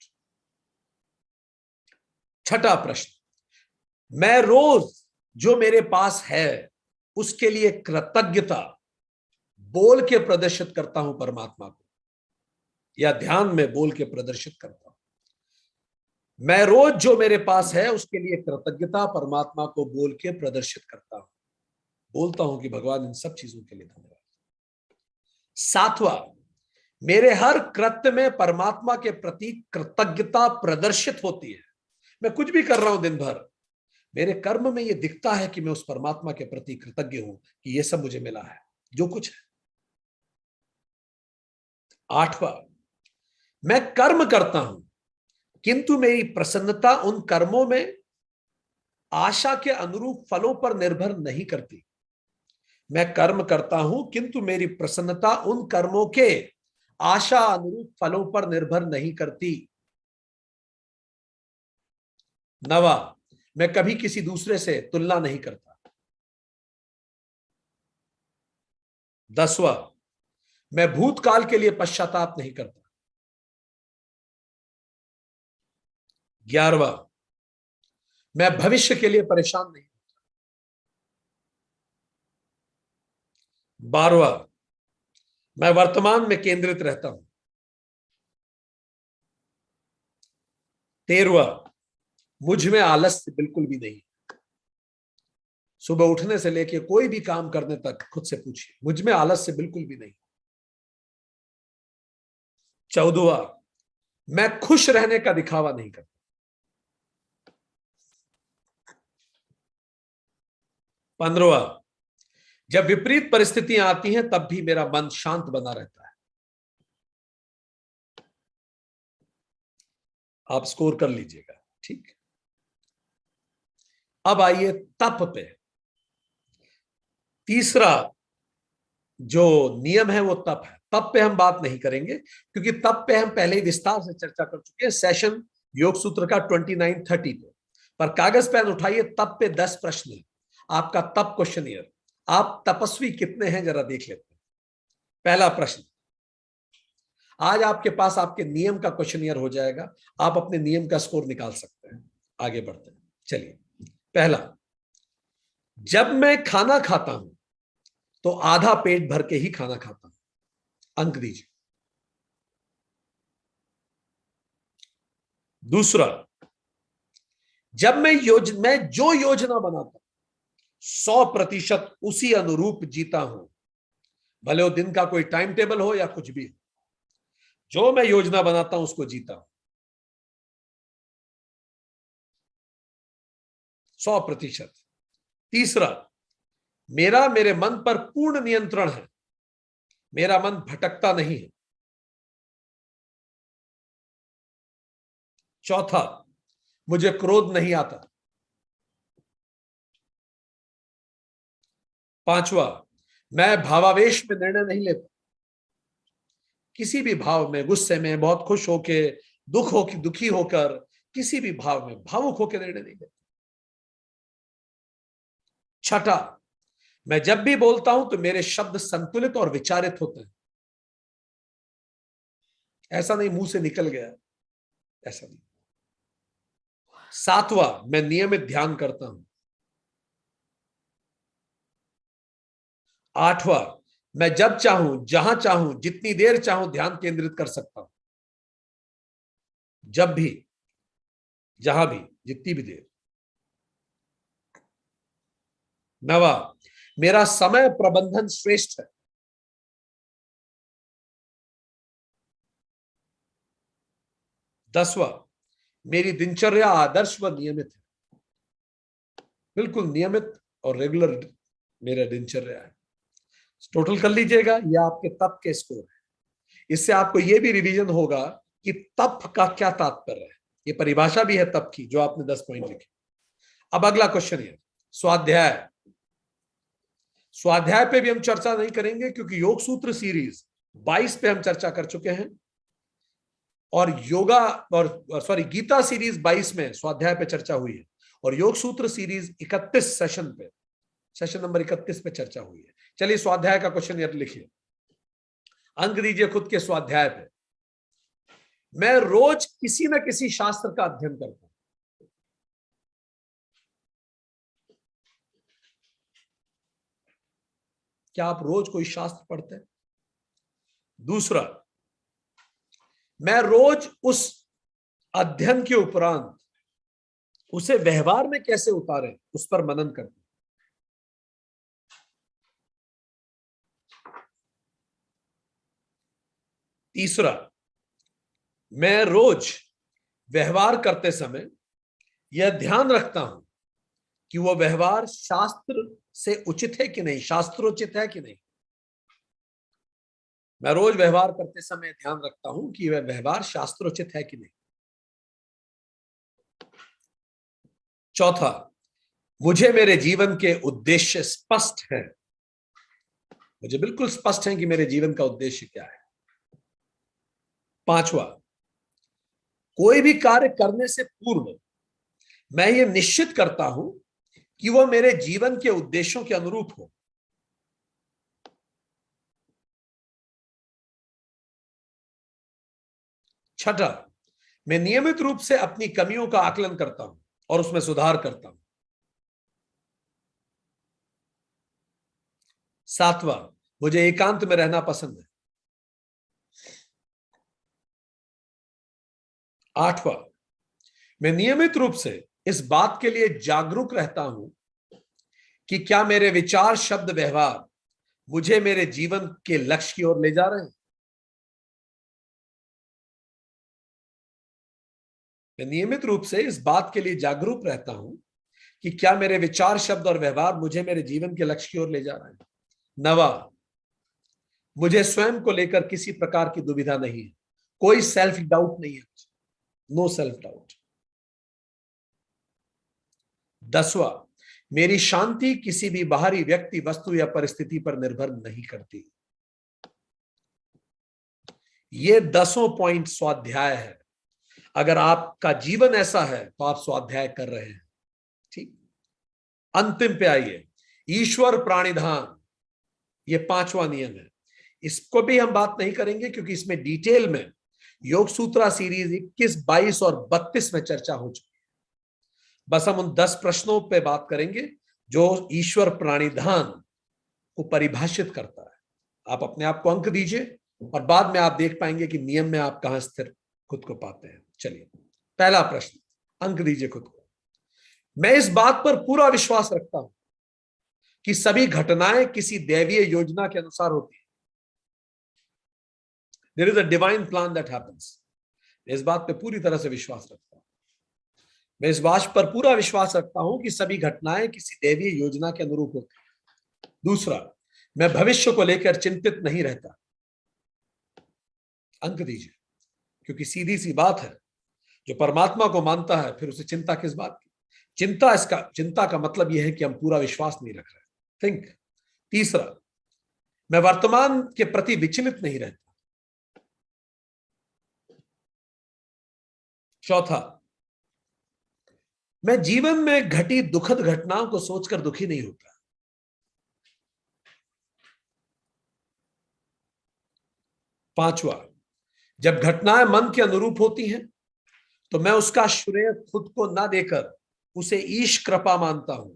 छठा प्रश्न, मैं रोज जो मेरे पास है उसके लिए कृतज्ञता बोल के प्रदर्शित करता हूं परमात्मा को, या ध्यान में बोल के प्रदर्शित करता हूं। मैं रोज जो मेरे पास है उसके लिए कृतज्ञता परमात्मा को बोल के प्रदर्शित करता हूं। बोलता हूं कि भगवान इन सब चीजों के लिए धन्यवाद। सातवां, मेरे हर कृत्य में परमात्मा के प्रति कृतज्ञता प्रदर्शित होती है। मैं कुछ भी कर रहा हूं दिन भर, मेरे कर्म में यह दिखता है कि मैं उस परमात्मा के प्रति कृतज्ञ हूं कि यह सब मुझे मिला है जो कुछ है। आठवां, मैं कर्म करता हूं किंतु मेरी प्रसन्नता उन कर्मों में आशा के अनुरूप फलों पर निर्भर नहीं करती। मैं कर्म करता हूं किंतु मेरी प्रसन्नता उन कर्मों के आशा अनुरूप फलों पर निर्भर नहीं करती। नवा, मैं कभी किसी दूसरे से तुलना नहीं करता। 10वां, मैं भूतकाल के लिए पश्चाताप नहीं करता। 11वां, मैं भविष्य के लिए परेशान नहीं। 12वां, मैं वर्तमान में केंद्रित रहता हूं। 13वां, मुझ में आलस्य बिल्कुल भी नहीं। सुबह उठने से लेके कोई भी काम करने तक खुद से पूछिए, मुझ में आलस्य बिल्कुल भी नहीं। 14वां, मैं खुश रहने का दिखावा नहीं करता। 15वां, जब विपरीत परिस्थितियां आती हैं तब भी मेरा मन शांत बना रहता है। आप स्कोर कर लीजिएगा, ठीक। अब आइए तप पे। तीसरा जो नियम है वो तप है। तप पे हम बात नहीं करेंगे क्योंकि तप पे हम पहले ही विस्तार से चर्चा कर चुके हैं सेशन योग सूत्र का 29-30 पे। पर कागज पेन उठाइए, तप पे 10 प्रश्न है आपका तप क्वेश्चनियर। आप तपस्वी कितने हैं जरा देख लेते हैं। पहला प्रश्न, आज आपके पास आपके नियम का क्वेश्चनियर हो जाएगा, आप अपने नियम का स्कोर निकाल सकते हैं। आगे बढ़ते हैं, चलिए। पहला, जब मैं खाना खाता हूं तो आधा पेट भर के ही खाना खाता हूं, अंक दीजिए। दूसरा, जब मैं जो योजना बनाता हूं 100% उसी अनुरूप जीता हूं, भले वो दिन का कोई टाइम टेबल हो या कुछ भी हो, जो मैं योजना बनाता हूं उसको जीता हूं 100%। तीसरा, मेरे मन पर पूर्ण नियंत्रण है, मेरा मन भटकता नहीं है। चौथा, मुझे क्रोध नहीं आता। पांचवा, मैं भावावेश में निर्णय नहीं लेता, किसी भी भाव में, गुस्से में, बहुत खुश होके, दुखी होकर, किसी भी भाव में भावुक होकर निर्णय नहीं लेता। छठा, मैं जब भी बोलता हूं तो मेरे शब्द संतुलित और विचारित होते हैं, ऐसा नहीं मुंह से निकल गया, ऐसा नहीं। सातवां, मैं नियमित ध्यान करता हूं। आठवां, मैं जब चाहूं, जहां चाहूं, जितनी देर चाहूं ध्यान केंद्रित कर सकता हूं, जब भी, जहां भी, जितनी भी देर। नवा, मेरा समय प्रबंधन श्रेष्ठ है। 10वां, मेरी दिनचर्या आदर्श व नियमित है, बिल्कुल नियमित और रेगुलर मेरा दिनचर्या है। टोटल कर लीजिएगा, यह आपके तप के स्कोर है। इससे आपको यह भी रिवीजन होगा कि तप का क्या तात्पर्य है, ये परिभाषा भी है तप की जो आपने 10 पॉइंट लिखे। अब अगला क्वेश्चन है स्वाध्याय। स्वाध्याय पे भी हम चर्चा नहीं करेंगे क्योंकि योग सूत्र सीरीज 22 पे हम चर्चा कर चुके हैं और गीता सीरीज 22 में स्वाध्याय पे चर्चा हुई है और योग सूत्र सीरीज 31 सेशन नंबर 31 पे चर्चा हुई है। चलिए स्वाध्याय का क्वेश्चन लिखिए, अंक दीजिए खुद के स्वाध्याय पे। मैं रोज किसी न किसी शास्त्र का अध्ययन करता हूं। क्या आप रोज कोई शास्त्र पढ़ते हैं? दूसरा, मैं रोज उस अध्ययन के उपरांत उसे व्यवहार में कैसे उतारें उस पर मनन करते हैं। तीसरा, मैं रोज व्यवहार करते समय यह ध्यान रखता हूं कि वह व्यवहार शास्त्र से उचित है कि नहीं, शास्त्रोचित है कि नहीं। मैं रोज व्यवहार करते समय ध्यान रखता हूं कि वह व्यवहार शास्त्रोचित है कि नहीं। चौथा, मुझे मेरे जीवन के उद्देश्य स्पष्ट है, मुझे बिल्कुल स्पष्ट है कि मेरे जीवन का उद्देश्य क्या है। पांचवा, कोई भी कार्य करने से पूर्व मैं ये निश्चित करता हूं कि वह मेरे जीवन के उद्देश्यों के अनुरूप हो। छठा, मैं नियमित रूप से अपनी कमियों का आकलन करता हूं और उसमें सुधार करता हूं। सातवां, मुझे एकांत में रहना पसंद है। आठवां, मैं नियमित रूप से इस बात के लिए जागरूक रहता हूं कि क्या मेरे विचार, शब्द, व्यवहार मुझे मेरे जीवन के लक्ष्य की ओर ले जा रहे हैं। मैं नियमित रूप से इस बात के लिए जागरूक रहता हूं कि क्या मेरे विचार, शब्द और व्यवहार मुझे मेरे जीवन के लक्ष्य की ओर ले जा रहे हैं। 9, मुझे स्वयं को लेकर किसी प्रकार की दुविधा नहीं है, कोई सेल्फ डाउट नहीं है, नो सेल्फ डाउट। 10वां, मेरी शांति किसी भी बाहरी व्यक्ति, वस्तु या परिस्थिति पर निर्भर नहीं करती। ये 10 पॉइंट स्वाध्याय है। अगर आपका जीवन ऐसा है तो आप स्वाध्याय कर रहे हैं। ठीक, अंतिम पे आइए, ईश्वर प्राणिधान, ये 5वां नियम है। इसको भी हम बात नहीं करेंगे क्योंकि इसमें डिटेल में योग सूत्रा सीरीज 21, 22 और 32 में चर्चा हो चुकी है। बस हम उन 10 प्रश्नों पे बात करेंगे जो ईश्वर प्राणिधान को परिभाषित करता है। आप अपने आप को अंक दीजिए और बाद में आप देख पाएंगे कि नियम में आप कहां स्थिर खुद को पाते हैं। चलिए, पहला प्रश्न, अंक दीजिए खुद को। मैं इस बात पर पूरा विश्वास रखता हूं कि सभी घटनाएं किसी दैवीय योजना के अनुसार होती है। There is a divine plan that happens. मैं इस बात पे पूरी तरह से विश्वास रखता हूं। मैं इस बात पर पूरा विश्वास रखता हूं कि सभी घटनाएं किसी दैवीय योजना के अनुरूप होती है। दूसरा, मैं भविष्य को लेकर चिंतित नहीं रहता। अंक दीजिए, क्योंकि सीधी सी बात है, जो परमात्मा को मानता है फिर उसे चिंता किस बात की। चिंता का मतलब यह है कि हम पूरा विश्वास नहीं रख रहे। थिंक। तीसरा, मैं वर्तमान के प्रति विचलित नहीं रहता। चौथा, मैं जीवन में घटी दुखद घटनाओं को सोचकर दुखी नहीं होता। पांचवा, जब घटनाएं मन के अनुरूप होती हैं तो मैं उसका श्रेय खुद को ना देकर उसे ईश कृपा मानता हूं।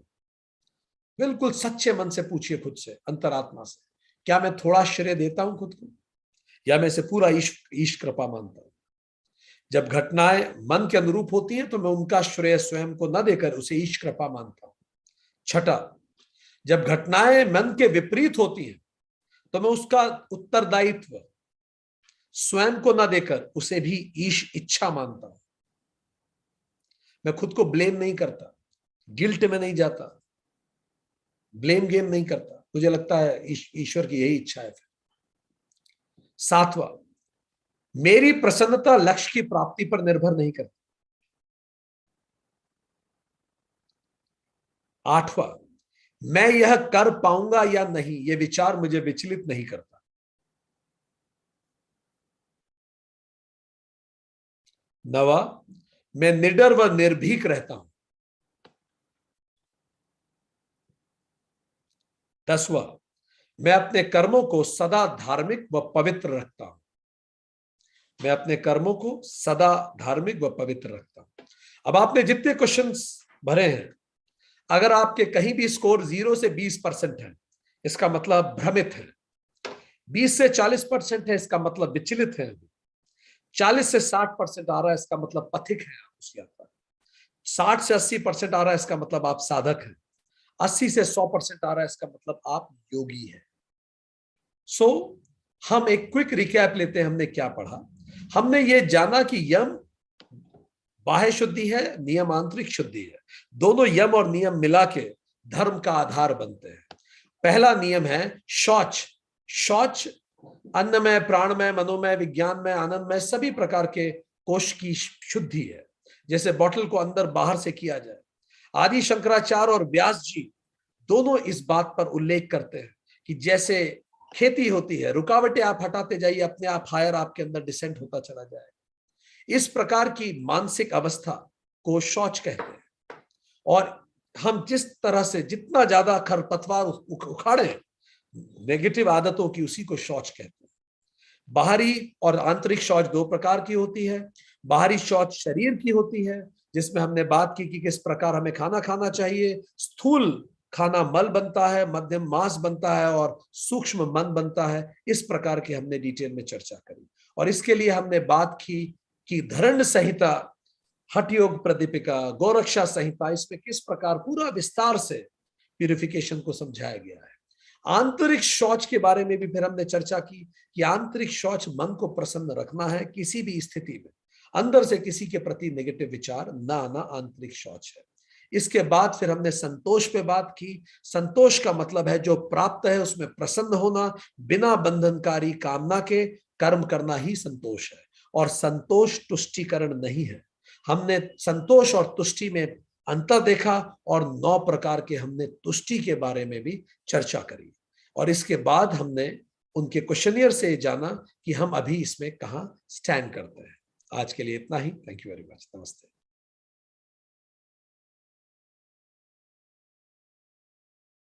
बिल्कुल सच्चे मन से पूछिए खुद से, अंतरात्मा से, क्या मैं थोड़ा श्रेय देता हूं खुद को या मैं इसे पूरा ईश कृपा मानता हूं। जब घटनाएं मन के अनुरूप होती हैं तो मैं उनका श्रेय स्वयं को न देकर उसे ईश कृपा मानता हूं। छठा, जब घटनाएं मन के विपरीत होती हैं तो मैं उसका उत्तरदायित्व स्वयं को न देकर उसे भी ईश इच्छा मानता हूं। मैं खुद को ब्लेम नहीं करता, गिल्ट में नहीं जाता, ब्लेम गेम नहीं करता, मुझे लगता है ईश्वर की यही इच्छा है। सातवां, मेरी प्रसन्नता लक्ष्य की प्राप्ति पर निर्भर नहीं करती। आठवां, मैं यह कर पाऊंगा या नहीं, यह विचार मुझे विचलित नहीं करता। नवा, मैं निडर व निर्भीक रहता हूं। 10वां, मैं अपने कर्मों को सदा धार्मिक व पवित्र रखता हूं। मैं अपने कर्मों को सदा धार्मिक व पवित्र रखता हूं। अब आपने जितने क्वेश्चंस भरे हैं, अगर आपके कहीं भी स्कोर 0 से 20% है, इसका मतलब भ्रमित है। 20 से 40% है, इसका मतलब विचलित है। 40 से 60% आ रहा है, इसका मतलब पथिक है आप उस यात्रा। 60 से 80% आ रहा है, इसका मतलब आप साधक हैं। 80 से 100% आ रहा है, इसका मतलब आप योगी हैं। सो हम एक क्विक रिकैप लेते हैं। हमने क्या पढ़ा? हमने ये जाना कि यम बाह्य शुद्धि है, नियम आंतरिक शुद्धि है। दोनों यम और नियम मिला के धर्म का आधार बनते हैं। पहला नियम है शौच। शौच अन्नमय, प्राणमय, मनोमय, विज्ञानमय, आनंदमय सभी प्रकार के कोश की शुद्धि है, जैसे बोतल को अंदर बाहर से किया जाए। आदि शंकराचार्य और व्यास जी दोनों इस बात पर उल्लेख करते हैं कि जैसे खेती होती है, रुकावटें आप हटाते जाइए, अपने आप हायर आपके अंदर डिसेंट होता चला जाए। इस प्रकार की मानसिक अवस्था को शौच कहते हैं। और हम जिस तरह से जितना ज्यादा खरपतवार उखाड़े नेगेटिव आदतों की, उसी को शौच कहते हैं। बाहरी और आंतरिक शौच दो प्रकार की होती है। बाहरी शौच शरीर की होती है, जिसमें हमने बात की कि किस प्रकार हमें खाना खाना चाहिए। स्थूल खाना मल बनता है, मध्यम मांस बनता है और सूक्ष्म मन बनता है। इस प्रकार की हमने डिटेल में चर्चा करी और इसके लिए हमने बात की कि धरण संहिता हठ योग प्रदीपिका, गोरक्षा संहिता, इसमें किस प्रकार पूरा विस्तार से प्यूरिफिकेशन को समझाया गया है। आंतरिक शौच के बारे में भी फिर हमने चर्चा की कि आंतरिक शौच मन को प्रसन्न रखना है किसी भी स्थिति में, अंदर से किसी के प्रति नेगेटिव विचार ना आना आंतरिक शौच है। इसके बाद फिर हमने संतोष पे बात की। संतोष का मतलब है जो प्राप्त है उसमें प्रसन्न होना, बिना बंधनकारी कामना के कर्म करना ही संतोष है। और संतोष तुष्टिकरण नहीं है। हमने संतोष और तुष्टि में अंतर देखा और 9 प्रकार के हमने तुष्टि के बारे में भी चर्चा करी। और इसके बाद हमने उनके क्वेश्चनियर से जाना कि हम अभी इसमें कहाँ स्टैंड करते हैं। आज के लिए इतना ही। Thank you very much. नमस्ते।